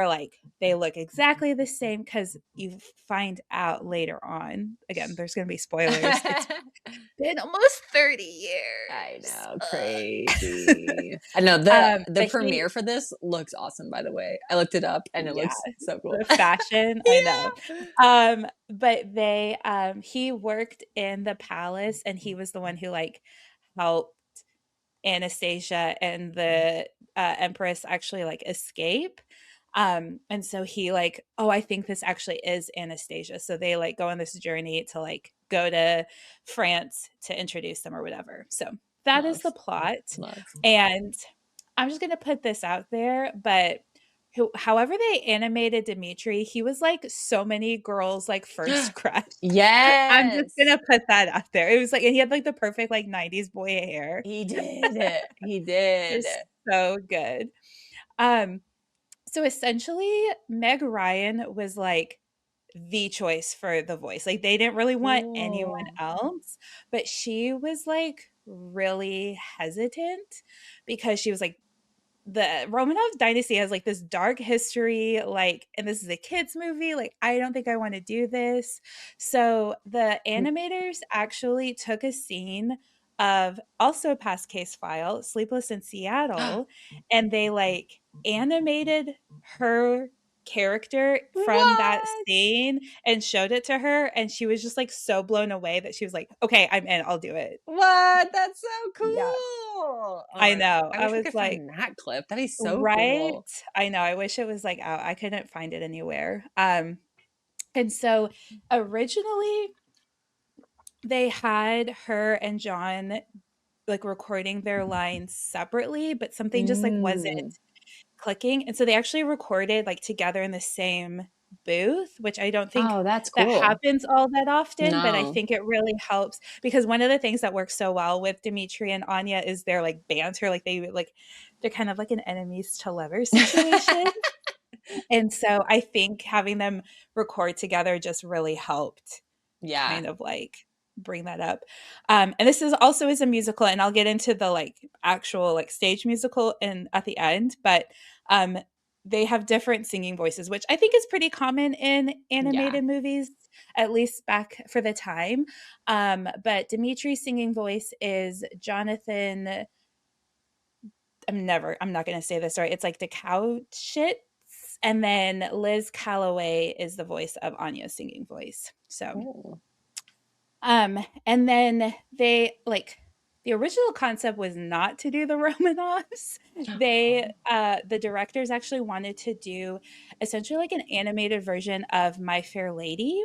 they look exactly the same because you find out later on. Again, there's going to be spoilers. It's been almost 30 I years. know, crazy. I know the But premiere for this looks awesome, by the way. I looked it up and it yeah, looks so cool. the fashion, I know. Yeah. But he worked in the palace, and he was the one who like helped Anastasia and the Empress actually like escape. And so he like, oh, I think this actually is Anastasia. So they like go on this journey to like go to France to introduce them or whatever. So that is Love, the plot. love. And I'm just gonna put this out there, but however they animated Dimitri, he was like so many girls' like first crush. I'm just Yes. gonna put that out there. It was like, and he had like the perfect like 90s boy hair. He did it. He It did. was so good. Um, so essentially, Meg Ryan was like the choice for the voice. Like they didn't really want anyone Cool. else, but she was like really hesitant because she was like, the Romanov dynasty has like this dark history, like, and this is a kids movie. Like, I don't think I want to do this. So the animators actually took a scene of also a past case file, Sleepless in Seattle, and they like animated her character from that What? scene and showed it to her, and she was just like so blown away that she was like, okay, I'm in, I'll do it. What? That's so Yeah, cool. I know. I I wish we was could like, find that clip. That'd be so right? cool. I know, I wish it was, like, out. I couldn't find it anywhere. And so originally, they had her and John, like, recording their lines separately, but something just, like, wasn't Mm. clicking, and so they actually recorded, like, together in the same booth, which I don't think Oh, that's that cool. happens all that often, but I No. think it really helps because one of the things that works so well with Dimitri and Anya is their, like, banter, they're kind of like an enemies to lovers situation, and so I think having them record together just really helped Yeah. kind of like bring that up. And this is also is a musical, and I'll get into the like actual like stage musical and at the end, but um they have different singing voices, which I think is pretty common in Yeah. animated movies, at least back for the time. But Dimitri's singing voice is Jonathan. I'm not gonna say this right. It's like DeCouchit. And then Liz Calloway is the voice of Anya's singing voice. So Cool. and then they like the original concept was not to do the Romanovs. The directors actually wanted to do essentially like an animated version of My Fair Lady.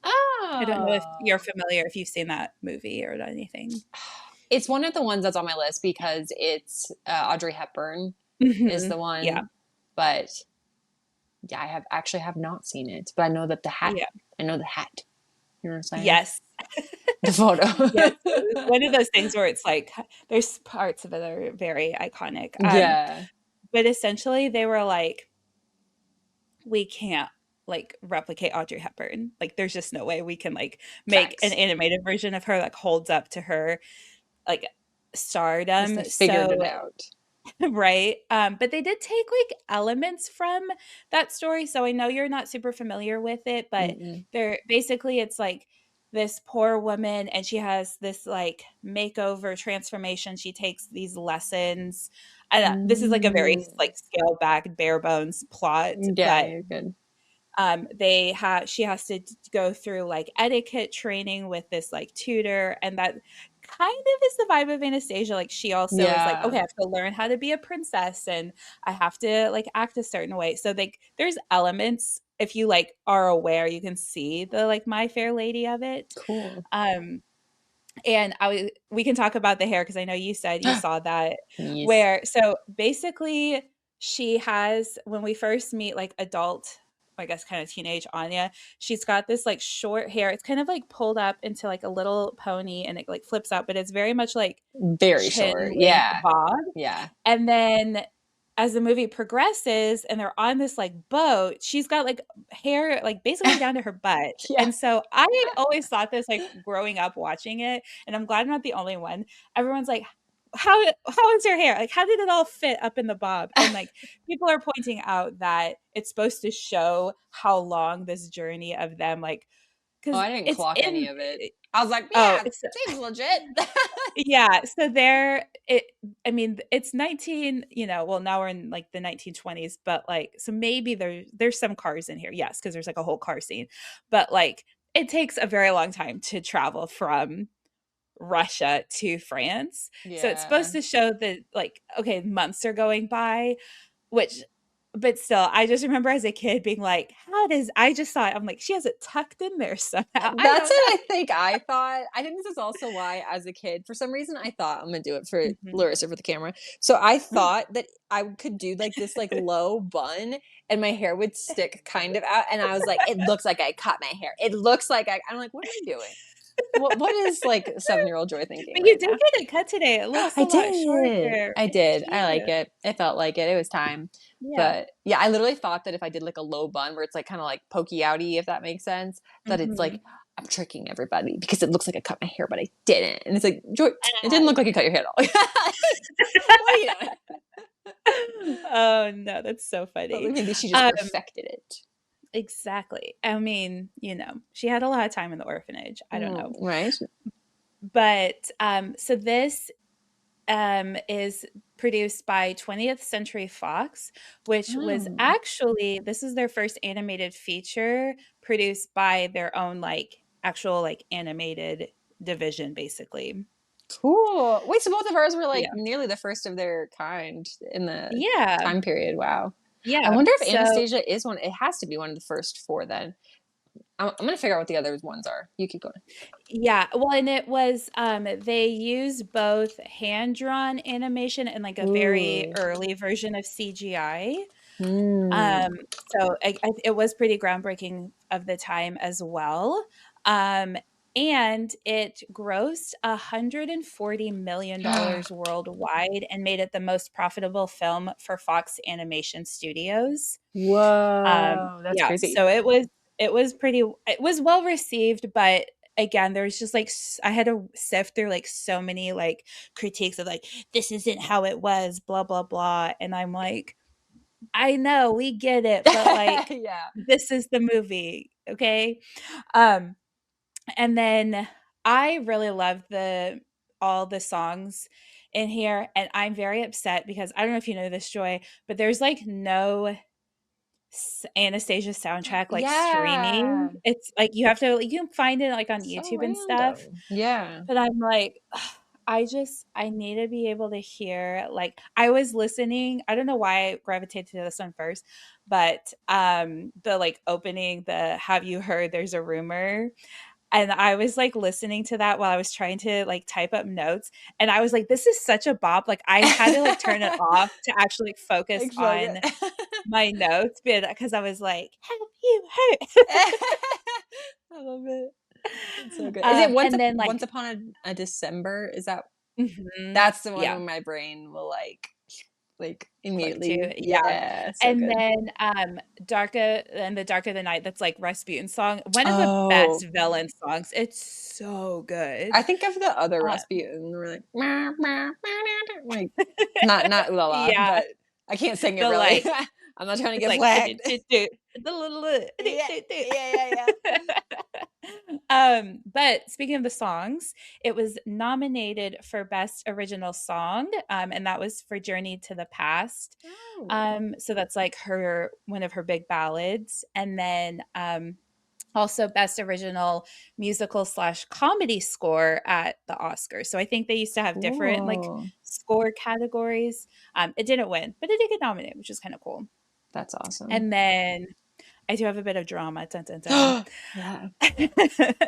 I don't know if you're Oh. familiar, if you've seen that movie or anything. It's one of the ones that's on my list because it's Audrey Hepburn is Mhm. the Yeah. one, but yeah, I have not seen it, but I know that Yeah. I know the hat. You know what I'm saying? Yes. The photo. Yes. It was one of those things where it's like there's parts of it that are very iconic. Yeah. But essentially they were like, we can't like replicate Audrey Hepburn. Like there's just no way we can like make an Facts. animated version of her that holds up to her like Unless stardom. they figured it So out. right. But they did take like elements from that story. So I know you're not super familiar with it, but Mm-mm. they're basically it's like this poor woman and she has this like makeover transformation. She takes these lessons. And this is like a very Mm. like scaled back, bare bones plot, Yeah, but you're good. they have she has to go through like etiquette training with this like tutor, and that kind of is the vibe of Anastasia. Like she also is like, Yeah, okay, I have to learn how to be a princess and I have to like act a certain way. So like there's elements, if you like are aware, you can see the like My Fair Lady of it. cool. um and we can talk about the hair because I know you said you saw that, Yes. where so basically she has when we first meet like adult, I guess kind of teenage Anya, she's got this like short hair. It's kind of like pulled up into like a little pony and it like flips up, but it's very much like Very chin short. length Yeah. bob. Yeah. And then as the movie progresses and they're on this like boat, she's got like hair like basically down to her butt. Yeah. And so I always thought this like growing up watching it, and I'm glad I'm not the only one. Everyone's like, how is her hair? Like how did it all fit up in the bob? And like people are pointing out that it's supposed to show how long this journey of them like Oh, because I didn't it's clock any in of it. I was like, oh yeah, it's seems legit. yeah, so there it I mean, it's 19, well, now we're in like the 1920s, but like so maybe there's some cars in here. Yes, because there's like a whole car scene. But like it takes a very long time to travel from Russia to France. So it's Yeah. supposed to show that like okay, months are going by, which but still, I just remember as a kid being like, how does I just saw it. I'm like, she has it tucked in there somehow. I That's don't what I think I thought. I think this is also why, as a kid, for some reason, I thought I'm gonna do it for know. Mhm. Larissa for the camera. So I thought that I could do like this like low bun and my hair would stick kind of out. And I was like, it looks like I cut my hair. It looks like I'm like, what am I doing? What is like 7-year-old Joy thinking But you right did now? get it cut today. It looks I a lot did. shorter. I It's did. I like cute. it. It felt like it. It was time. Yeah. But yeah, I literally thought that if I did like a low bun where it's like kind of like pokey outy, if that makes sense, that it's like Mhm. I'm tricking everybody because it looks like I cut my hair, but I didn't. And it's like, Joy, it didn't look like you cut your hair at all. What are you doing? Oh, no, that's so But funny. like maybe she just Um, perfected it. exactly. I mean, she had a lot of time in the orphanage. I don't know. Right? But, so this, is produced by 20th Century Fox, which was Oh, actually this is their first animated feature produced by their own, like, actual, like, animated division, basically. cool. Wait, so both of ours were like Yeah. nearly the first of their kind in the Yeah. time period. Wow. I Yeah. wonder if So Anastasia is one. It has to be one of the first four then. I'm gonna figure out what the other ones are. You keep going. yeah, well, and it was, they use both hand-drawn animation and, like, a very Ooh. early version of CGI. Mm. Um, so it was pretty groundbreaking of the time as well. Um, and it grossed $140 million worldwide and made it the most profitable film for Fox Animation Studios. Whoa, that's Yeah, crazy. so it was well received, but again, there's just like I had to sift through like so many like critiques of like this isn't how it was, blah blah blah, and I'm like, I know we get it, but like Yeah. this is the movie, okay? Um, and then I really love the all the songs in here, and I'm very upset because I don't know if you know this, Joy, but there's like no Anastasia soundtrack like Yeah. streaming. It's like you have to like, you can find it like on So YouTube and stuff, random. Yeah. but I'm like I need to be able to hear like I was listening, I don't know why I gravitated to this one first, but the like opening the have you heard there's a rumor, and I was like listening to that while I was trying to like type up notes, and I was like this is such a bop, like I had to like turn it off to actually like focus Like fuck on it. my notes because I was like, "Have you heard?" I love it. It's so good. Is it And then like, once upon a December? Is that mhm, that's the one yeah, where my brain will like like click to, immediately. yeah. Yeah, so And good. then, Darker and the Darker the Night, that's, like, Rasputin's song, one of the Oh, best villain songs, it's so good. I think of the other Uh Rasputin. We're like, "Meow, meow, meow, meow," like not ooh la la, yeah, but I can't sing it the, really. like I'm not trying to it's get like, flagged. Yeah, yeah, yeah, But speaking of the songs, it was nominated for Best Original Song, and that was for Journey to the Past. yeah. Oh, So that's like her one of her big ballads. And then also Best Original Musical slash Comedy Score at the Oscars. So I think they used to have different like cool. score categories. It didn't win, but it did get nominated, which is kind of cool. That's awesome. And then I do have a bit of drama. Dun, dun, dun. Yeah.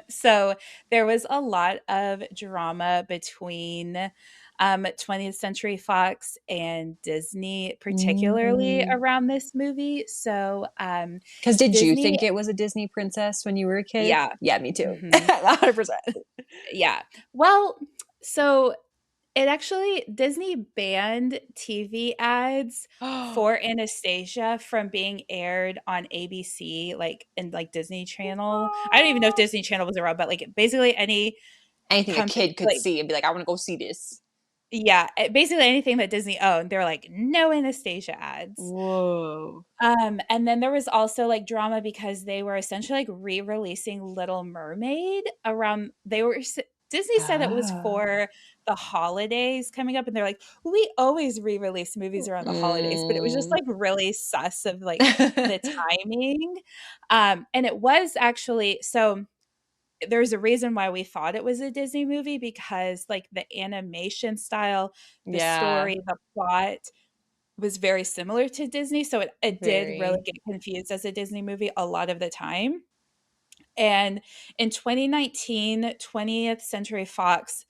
So there was a lot of drama between 20th Century Fox and Disney, particularly Mm. around this movie. So 'Cause did you Disney, think it was a Disney princess when you were a kid? yeah, Yeah, me too. hmm 100%. yeah. Well, so it actually Disney banned TV ads for Anastasia from being aired on ABC, like in like Disney Channel. I don't even know if What? Disney Channel was around, but like basically any Anything a company, kid could like see and be like, "I wanna go see this." yeah, basically anything that Disney owned, they're like no Anastasia ads. Whoa. And then there was also like drama because they were essentially like re-releasing Little Mermaid around Disney said it was Ah. for the holidays coming up and they're like, we always re-release movies around the holidays, but it was just Mm. like really sus of like the timing. And it was actually so there's a reason why we thought it was a Disney movie because like the animation style, the Yeah, story, the plot was very similar to Disney, so it did really very. get confused as a Disney movie a lot of the time. And in 2019, 20th Century Fox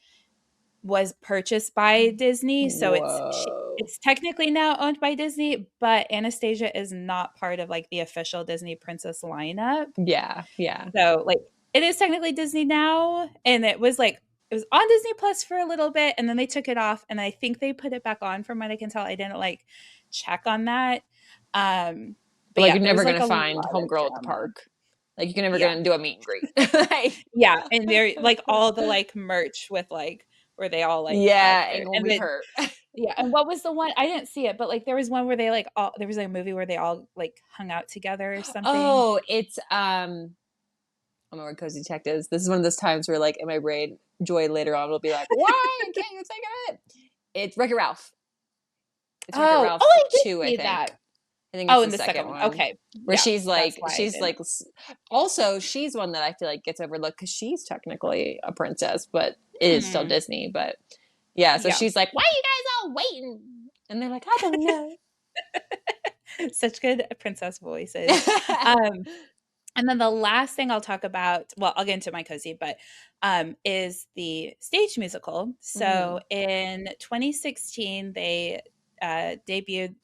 was purchased by Disney, so Whoa. it's technically now owned by Disney, but Anastasia is not part of like the official Disney princess lineup. Yeah, yeah. So, like, it is technically Disney now, and it was on Disney Plus for a little bit, and then they took it off, and I think they put it back on from what I can tell. I didn't, like, check on that. Um, But, but like, yeah, you're there never was, like, gonna a find lot of homegirl at the drama. park. Like, you're never Yeah. gonna do a meet and greet. Like Yeah, and they're like, all the, like, merch with, like where they all, like, have yeah, their ain't gonna and be then hurt. yeah, and what was the one? I didn't see it, but, like, there was one where they, like, all there was, like, a movie where they all, like, hung out together or something. Oh, it's, oh my word, Cozy Detectives. This is one of those times where, like, in my brain, Joy later on will be like, "Why can't you think of it?" It's Wreck-It Ralph. It's Wreck-It Ralph I did 2, I see think. that. I think it's Oh, the in the second second one. one Okay. where Yeah, that's why I she's didn't. like also she's one that I feel like gets overlooked because she's technically a princess, but it is still Hmm. Disney. But yeah, so Yeah. she's like, "Why are you guys all waiting?" And they're like, "I don't know." Such good princess voices. Um, and then the last thing I'll talk about, well, I'll get into my cozy, but is the stage musical. So Mm. in 2016, they debuted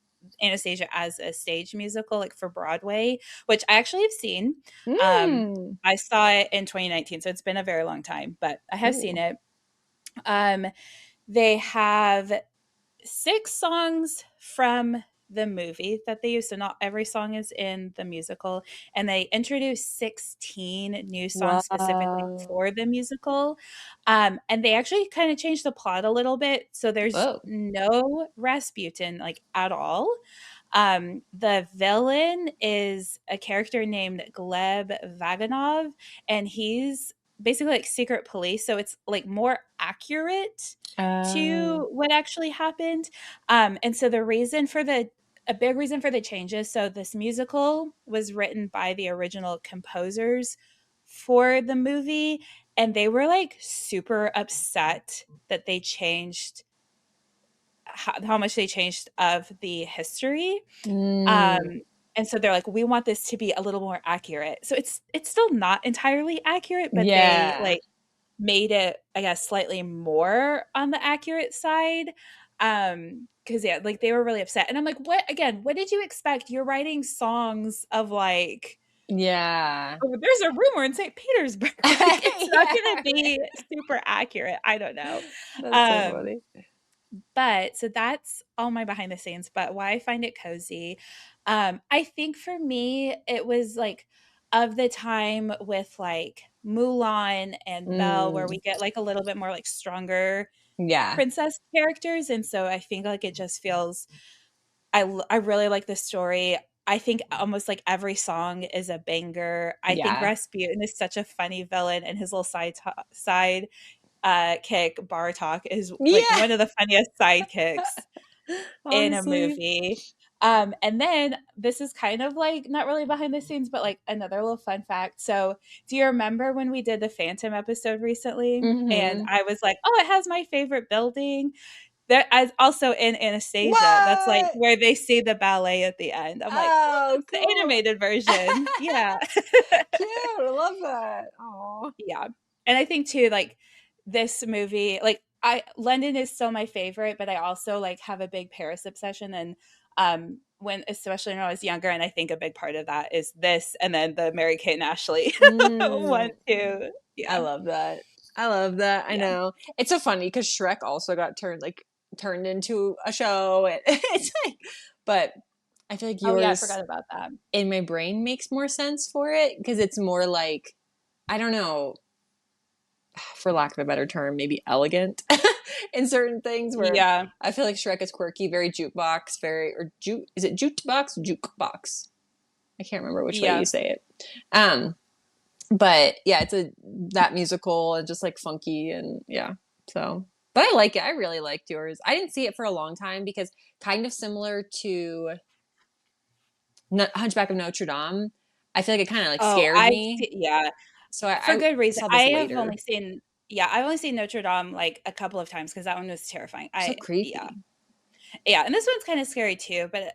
Anastasia as a stage musical, like for Broadway, which I actually have seen. Um, Mm. I saw it in 2019, so it's been a very long time, but I have seen Ooh. it. Um, they have 6 songs from the movie that they use, so not every song is in the musical, and they introduced 16 new songs specifically Wow. for the musical, and they actually kinda changed the plot a little bit, so there's Whoa. no Rasputin, like, at all. The villain is a character named Gleb Vaganov, and he's basically like secret police, so it's like more accurate Oh. to what actually happened. And so the reason for the a big reason for the changes. So this musical was written by the original composers for the movie, and they were like super upset that they changed how much they changed of the history. Mm. Um, and so they're like, we want this to be a little more accurate. So it's still not entirely accurate, but they Yeah. like made it, I guess, slightly more on the accurate side. Because yeah, like they were really upset. And I'm like, what again, what did you expect? You're writing songs of like, Yeah. oh, there's a rumor in St. Petersburg. Like it's not gonna Yeah. be super accurate. I don't know. That's so Um funny. But so that's all my behind the scenes, but why I find it cozy. I think for me, it was like of the time with like Mulan and Belle, where we Mm, get like a little bit more like stronger yeah. princess characters. And so I think like it just feels, I really like the story. I think almost like every song is a banger. I think Yeah. Rasputin is such a funny villain, and his little side kick bar talk is like Yeah. one of the funniest sidekicks in a Honestly. movie. And then this is kind of like not really behind the scenes, but like another little fun fact. So, do you remember when we did the Phantom episode recently? And Hmm. I was like, "Oh, it has my favorite building." There, as also in Anastasia, that's like What? where they see the ballet at the end. I'm like, "Oh, Oh, it's the cool. animated version." Yeah. Cute. I love that. Oh. Yeah. And I think too, like this movie, like I London is still my favorite, but I also like have a big Paris obsession. And when especially when I was younger, and I think a big part of that is this and then the Mary Kate and Ashley one Mm, too. I Yeah. love that. I love that. I Yeah. know. It's so funny because Shrek also got turned into a show. And it's like, but I feel like Oh yeah, I yours forgot about that. in my brain makes more sense for it because it's more like, I don't know, for lack of a better term, maybe elegant in certain things where Yeah. I feel like Shrek is quirky, very jukebox, very, or juke, is it jukebox? Jukebox. I can't remember which way you Yeah. say it. Um, but yeah, it's that musical and just like funky and yeah. So, but I like it. I really liked yours. I didn't see it for a long time because kind of similar to Hunchback of Notre Dame. I feel like it kind of like Oh, scared me. yeah, So for I good reason. saw I this have only later. seen yeah, I've only seen Notre Dame like a couple of times because that one was terrifying. So I yeah. creepy. Yeah, and this one's kind of scary too, but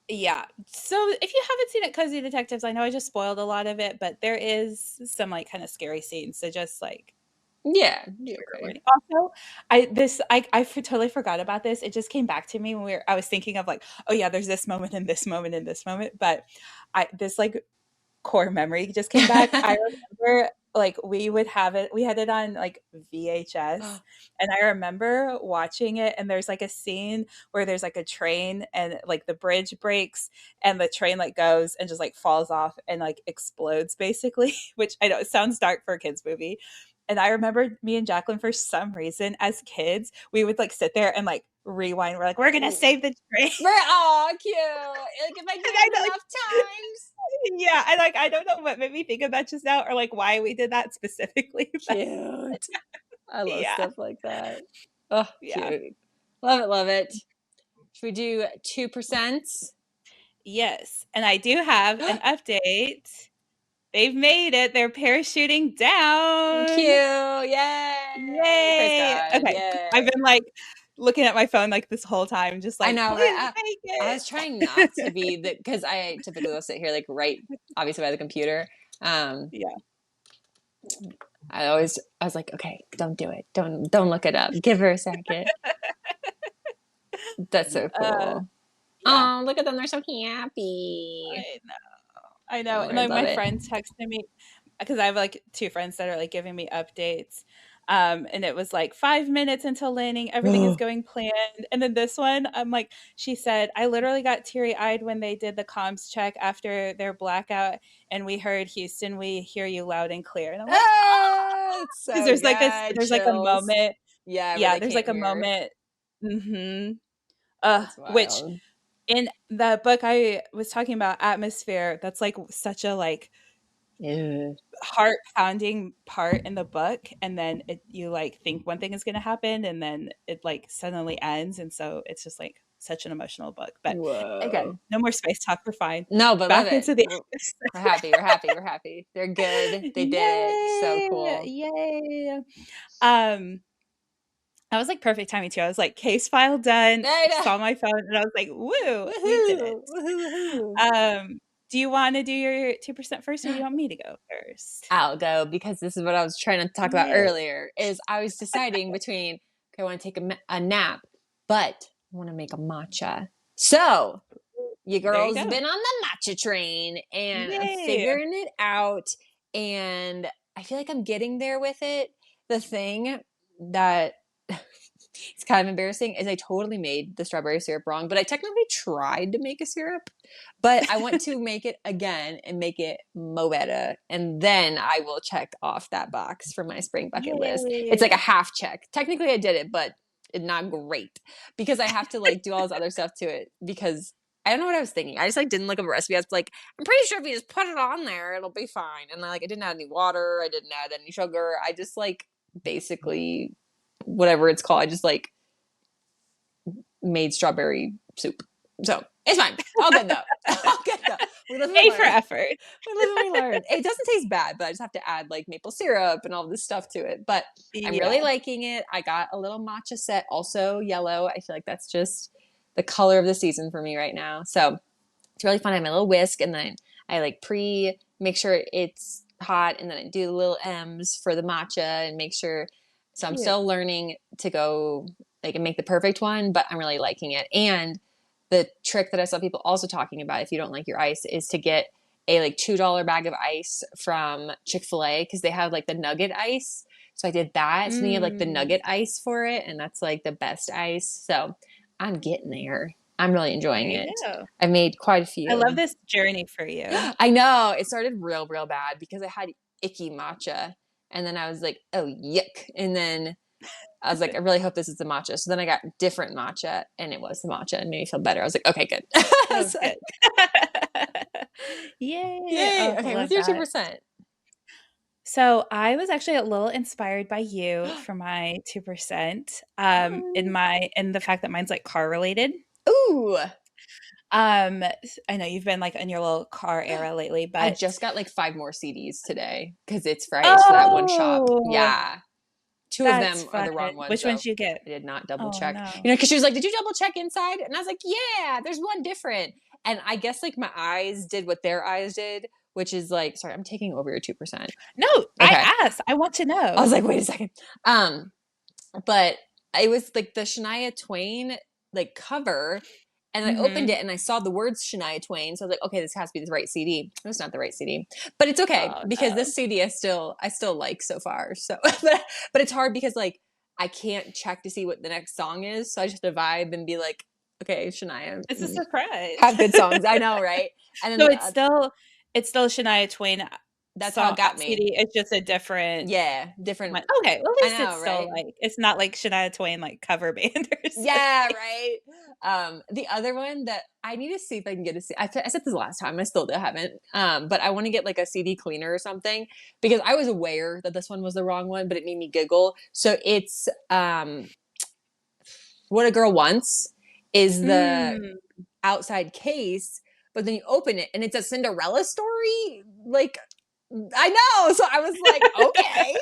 yeah. So if you haven't seen it, Cozy Detectives, I know I just spoiled a lot of it, but there is some like kind of scary scenes. So just like Yeah. Yeah, trigger okay. warning. Also, totally forgot about this. It just came back to me when I was thinking of like, oh yeah, there's this moment and this moment and this moment, but I this like core memory just came back. I remember like we had it on like VHS, and I remember watching it, and there's like a scene where there's like a train and like the bridge breaks and the train like goes and just like falls off and like explodes basically, which I know it sounds dark for a kids movie. And I remember me and Jacqueline for some reason as kids, we would like sit there and like rewind. We're like, we're gonna save the train. Oh, cute. Like if I do And I it know, like, enough times. yeah, I don't know what made me think of that just now or, like, why we did that specifically, but Cute. I love yeah, stuff like that. Oh, yeah. cute. Love it, love it. Should we do 2%? Yes, and I do have an update. They've made it, they're parachuting Cute. down. Yay. Praise Yay! God. Okay, I've Yay. been, like, looking at my phone, like, this whole time, just I like, know, right? "Please make I it." was trying not to be the because I typically will sit here like right obviously by the computer. Um Yeah. I was like, okay, don't do it. Don't look it up. Give her a second. That's so Uh, cool. yeah. Oh, look at them. They're so happy. I know, I know, Oh, and, I like, love my it. friend texted me because I have, like, 2 friends that are, like, giving me updates, and it was, like, 5 minutes until landing, everything is going planned, and then this one, I'm like she said, "I literally got teary-eyed when they did the comms check after their blackout, and we heard, 'Houston, we hear you loud and clear,'" and I'm like, Ah, it's 'cause so good. there's, like, a Chills. moment Yeah, where yeah, they there's, can't like, a hear. moment mhm, That's which wild. in the book I was talking about, Atmosphere, that's, like, such a, like, Ew. heart pounding part in the book, and then you like think one thing is going to happen and then it like suddenly ends, and so it's just like such an emotional book. But again, Whoa. no more space talk, we're fine. No, but love Back it. into the We're happy. We're happy. We're happy. They're good. They did it. So yay cool. yay um I was like perfect timing too. I was like case file done, I know. saw my phone, and I was like, woo, we did it. Woohoo. Woohoo. Woohoo. Do you want to do your 2% first, or do you want me to go first? I'll go because this is what I was trying to talk about Yay. earlier is I was deciding between okay, I want to take a nap, but I want to make a matcha. So, you There you girls go. been on the matcha train and I'm Yay. figuring it out and I feel like I'm getting there with it. The thing that it's kind of embarrassing, is I totally made the strawberry syrup wrong, but I technically tried to make a syrup. But I want to make it again and make it mo better. And then I will check off that box for my spring bucket list. It's like a Yay. half check. Technically, I did it, but it's not great because I have to like do all this other stuff to it because I don't know what I was thinking. I just like didn't look up a recipe. I was like, I'm pretty sure if you just put it on there, it'll be fine. And like, I didn't add any water. I didn't add any sugar. I just like basically whatever it's called. I just like made strawberry soup. So it's fine. All good though. All good though. We live and we A for learn. effort. We live and we learn. It doesn't taste bad, but I just have to add like maple syrup and all this stuff to it. But I'm Yeah. really liking it. I got a little matcha set, also yellow. I feel like that's just the color of the season for me right now. So it's really fun. I have my little whisk, and then I like make sure it's hot, and then I do the little M's for the matcha and make sure. So I'm Cute. still learning to go like and make the perfect one, but I'm really liking it. And the trick that I saw people also talking about, if you don't like your ice, is to get a like $2 bag of ice from Chick-fil-A because they have like the nugget ice. So I did that. So then you have like the Mm, nugget ice for it, and that's like the best ice. So I'm getting there. I'm really there enjoying you it. go. I've made quite a I love few. this journey for you. I know it started real, real bad because I had icky matcha, and then I was like, oh yuck, and then I was like, I really hope this is the matcha. So then I got different matcha, and it was the matcha, and made me feel better. I was like, okay, good. Oh, So, good. Yay. yay. Oh, I Okay, love what's your two that. percent? So I was actually a little inspired by you for my 2%, Fun. in the fact that mine's like car related. Ooh, I know you've been like in your little car era lately, I but just got like 5 more CDs today because it's Friday. It's for that one shop. oh, Yeah, two of that's them are fun. the wrong ones Which ones though. did you get? I did not double Oh check. no. You know, because she was like, "Did you double check inside?" And I was like, "Yeah, there's one different." And I guess like my eyes did what their eyes did, which is like, sorry, I'm taking over your 2%. No, Okay, I asked. I want to I know. was like, wait a second. Um, but it was like the Shania Twain like cover, and I opened Mhm. it and I saw the words Shania Twain. So I was like, okay, this has to be the right CD. It was not the right CD, but it's okay Oh because no. this CD I still like so far. So, but it's hard because like I can't check to see what the next song is, so I just have to vibe and be like, okay, Shania, It's a surprise. have good songs. I know, right? And then So the it's still Shania Twain that's how song it got me. CD, it's just a different Yeah, different. one. Okay, well, at I least it's know, still, right? like it's not like Shania Twain, like, cover band or Yeah, something. right. The other one that I need to see if I can get I said this last time. I still haven't. But I want to get like a CD cleaner or something because I was aware that this one was the wrong one, but it made me giggle. So it's What a Girl Wants is the Mm. outside case, but then you open it and it's a Cinderella story. Like I know. So I was like, okay,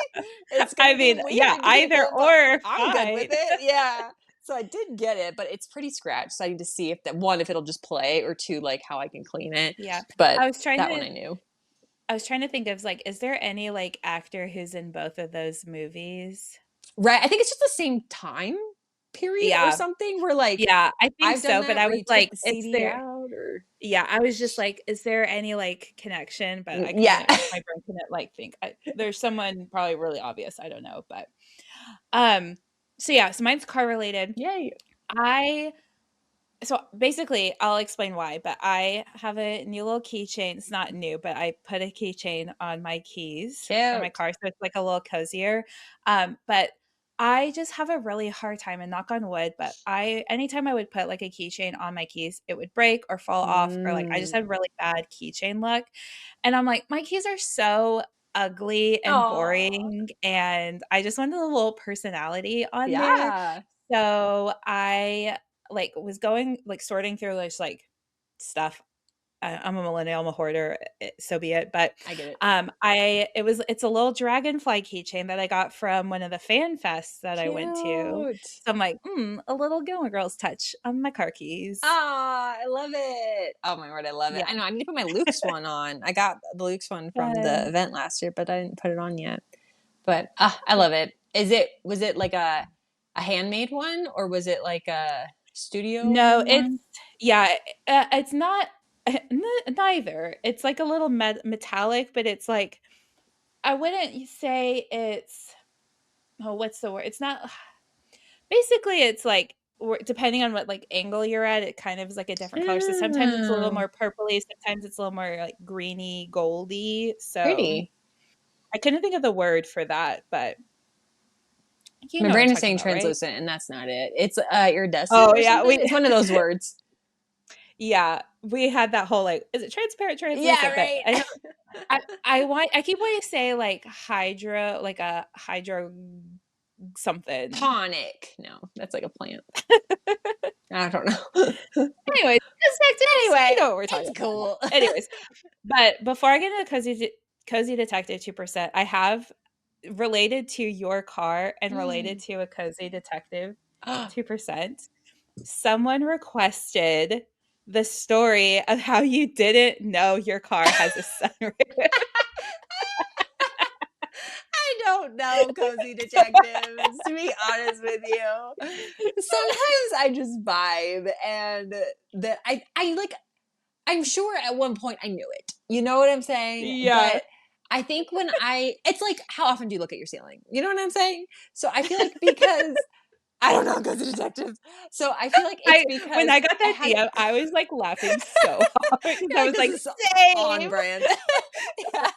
it's I gonna be mean, yeah, weird to either people, but or, I'm good with fine. it. Yeah. So I did get it, but it's pretty scratched. So I need to see if that one, if it'll just play, or two, like how I can clean it. Yeah. But I was trying that one to I knew. I was trying to think of, like, is there any, like, actor who's in both of those movies? Right. I think it's just the same time period or Yeah. something where like Yeah, I think I've done so, but that I where was you take like, the is CD there out or yeah, I was just like, is there any, like, connection? But I yeah. couldn't my brain couldn't, like, think. There's someone probably really obvious, I don't know, but, so yeah, so mine's car related. Yay. I So basically, I'll explain why, but I have a new little keychain. It's not new, but I put a keychain on my keys for my Cute. car, so it's like a little cozier. But I just have a really hard time, and knock on wood, but anytime I would put like a keychain on my keys, it would break or fall off, or like I just Mm. had really bad keychain luck. And I'm like, my keys are so ugly and Oh, boring, and I just wanted a little personality on there. yeah. So I like was going like sorting through this like stuff. I'm a millennial, I'm a hoarder, so be it. But I get it. it's a little dragonfly keychain that I got from one of the fan fests that I went to. Cute. So I'm like, a little Gilmore Girls touch on my car keys. Ah, I love it. Oh my word, I love it. Yeah. I know I need to put my Luke's one on. I got the Luke's one from the Fun. event last year, but I didn't put it on yet. But I Yeah. love it. Was it like a handmade one or was it like a studio No, it's one? yeah, it's not neither. It's like a little metallic, but it's like I wouldn't say it's oh, what's the word? It's not. basically it's like depending on what like angle you're at, it kind of is like a different color. So sometimes it's a little Oh, more purpley, sometimes it's a little more like greeny, goldy. So pretty. I couldn't think of the word for that, but you My know what I'm brain is talking saying about, right? translucent, and that's not it. It's iridescent Oh or yeah, something. It's one of those words. we had that whole like, is it transparent, Yeah, translucent? But right. I don't. I keep wanting to say like hydro, like a hydro something. Tonic. No, that's like a plant. I don't know. Anyways, detectives, you Anyway, know what we're talking it's about. cool. Anyways, but before I get into cozy detective 2%, I have related to your car and related to a cozy detective 2%. Someone requested the story of how you didn't know your car has a sunroof. I don't know, cozy detectives, to be honest with you. Sometimes I just vibe and that I like I'm sure at one point I knew it. You know what I'm saying? Yeah. But I think it's like, how often do you look at your ceiling? You know what I'm saying? So I feel like because I don't know, cozy detectives. So I feel like it's I when because I got I that had, DM, I was like laughing so hard because you're I like, was this like, is on same. brand. Yeah.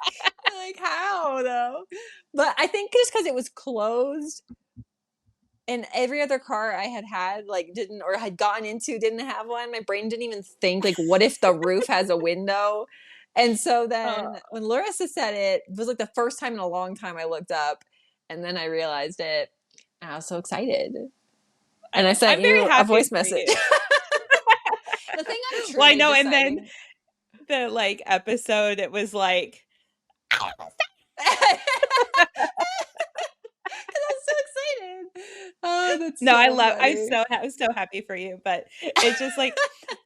Like, how though? But I think just because it was closed and every other car I had like didn't or had gotten into didn't have one. My brain didn't even think like, what if the roof has a window? And so then Oh, when Larissa said it was like the first time in a long time I looked up, and then I realized it. And I was so excited, and I sent I'm very you a happy voice for message. you. The thing I'm Well, I truly know, and then deciding. the like episode, it was like, Because I was so excited. Oh, that's no, so I'm funny. I'm so happy for you, but it's just like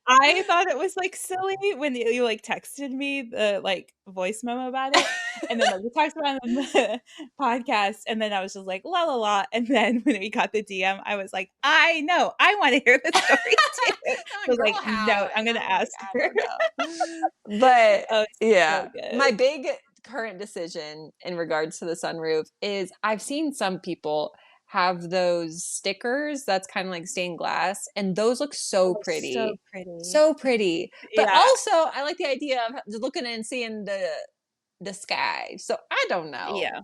I thought it was like silly when you like texted me the like voice memo about it, and then like we talked about it in the podcast, and then I was just like la la la, and then when we got the DM, I was like, I know, I want to hear the story too. I I'm was like, girl, like, no, how? I'm And gonna I'm like, ask I her. don't know. But Oh, it's so yeah, good. my big current decision in regards to the sunroof is I've seen some people have those stickers that's kind of like stained glass, and those look so Oh, so pretty. pretty. So pretty. But Yeah, also, I like the idea of just looking and seeing the sky. So I don't know. yeah.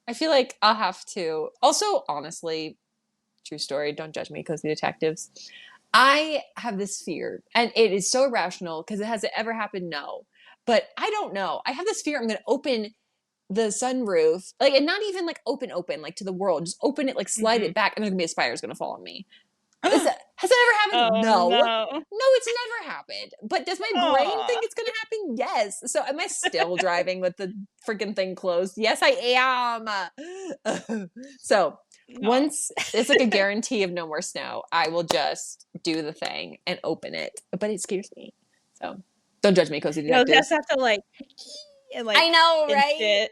I feel like I'll have to. Also, honestly, true story, don't judge me, cozy detectives. I have this fear, and it is so irrational because has it ever happened? No. But I don't know. I have this fear I'm going to open the sunroof, like, and not even like open, like to the world, just open it, like slide Hmm. it back, and there's going to be a spider's going to fall on me. Has that ever happened? Oh No. no. No, it's never happened. But does my brain Aw. think it's going to happen? Yes. So am I still driving with the freaking thing closed? Yes, I am. So No. once it's like a guarantee of no more snow, I will just do the thing and open it. But it scares me. So don't judge me, cozy You'll just detectives. have to like and I like know, inch right? it.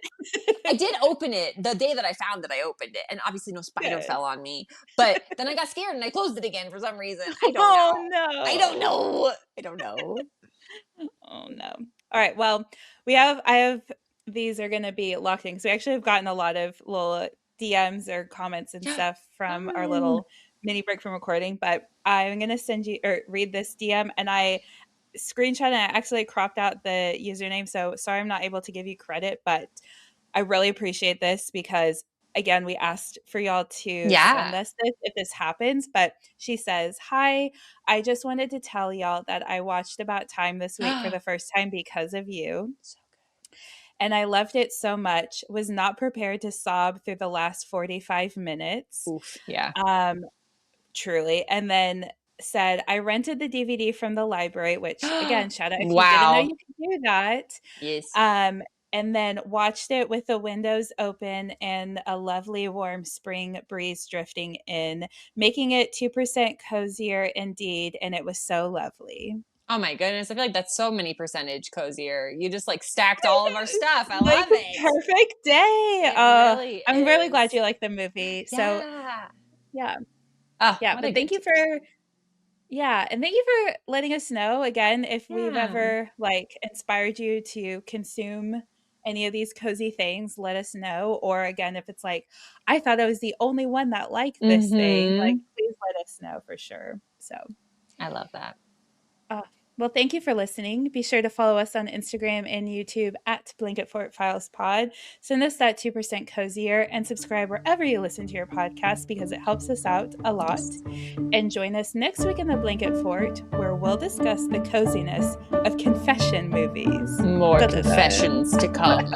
I did open it the day that I found it. I opened it, and obviously no spider Good. fell on me. But then I got scared and I closed it again for some reason. I don't Oh know. I don't no. know. I don't know. Oh no. All right. Well, I have these are gonna be locked in because we actually have gotten a lot of little DMs or comments and stuff from our Fun. little mini break from recording, but I'm gonna send you or read this DM and I screenshot and I actually cropped out the username. So sorry I'm not able to give you credit, but I really appreciate this because again, we asked for y'all to send Yeah. us this if this happens. But she says, hi, I just wanted to tell y'all that I watched About Time this week for the first time because of you. So And I loved it so much, was not prepared to sob through the last 45 minutes. good. Oof. Yeah. Um, truly. And then said, I rented the DVD from the library, which again, shout out if you didn't know Wow. you could do that. Yes. Um, and then watched it with the windows open and a lovely warm spring breeze drifting in, making it 2% cozier indeed. And it was so lovely. Oh my goodness. I feel like that's so many percentage cozier. You just like stacked all of our stuff. I Like love it. perfect day. It really I'm really glad is. you like the movie. So Yeah. yeah, Oh, yeah. what a But good thank you tease. for yeah, and thank you for letting us know again if we've Yeah. ever like inspired you to consume any of these cozy things, let us know. Or again, if it's like, I thought I was the only one that liked this thing, like, Mm-hmm. please let us know for sure. So, I love that. uh, well, thank you for listening. Be sure to follow us on Instagram and YouTube at Blanket Fort Files Pod. Send us that 2% cozier and subscribe wherever you listen to your podcast because it helps us out a lot. And join us next week in the Blanket Fort where we'll discuss the coziness of confession movies. More Da-da-da. confessions to come.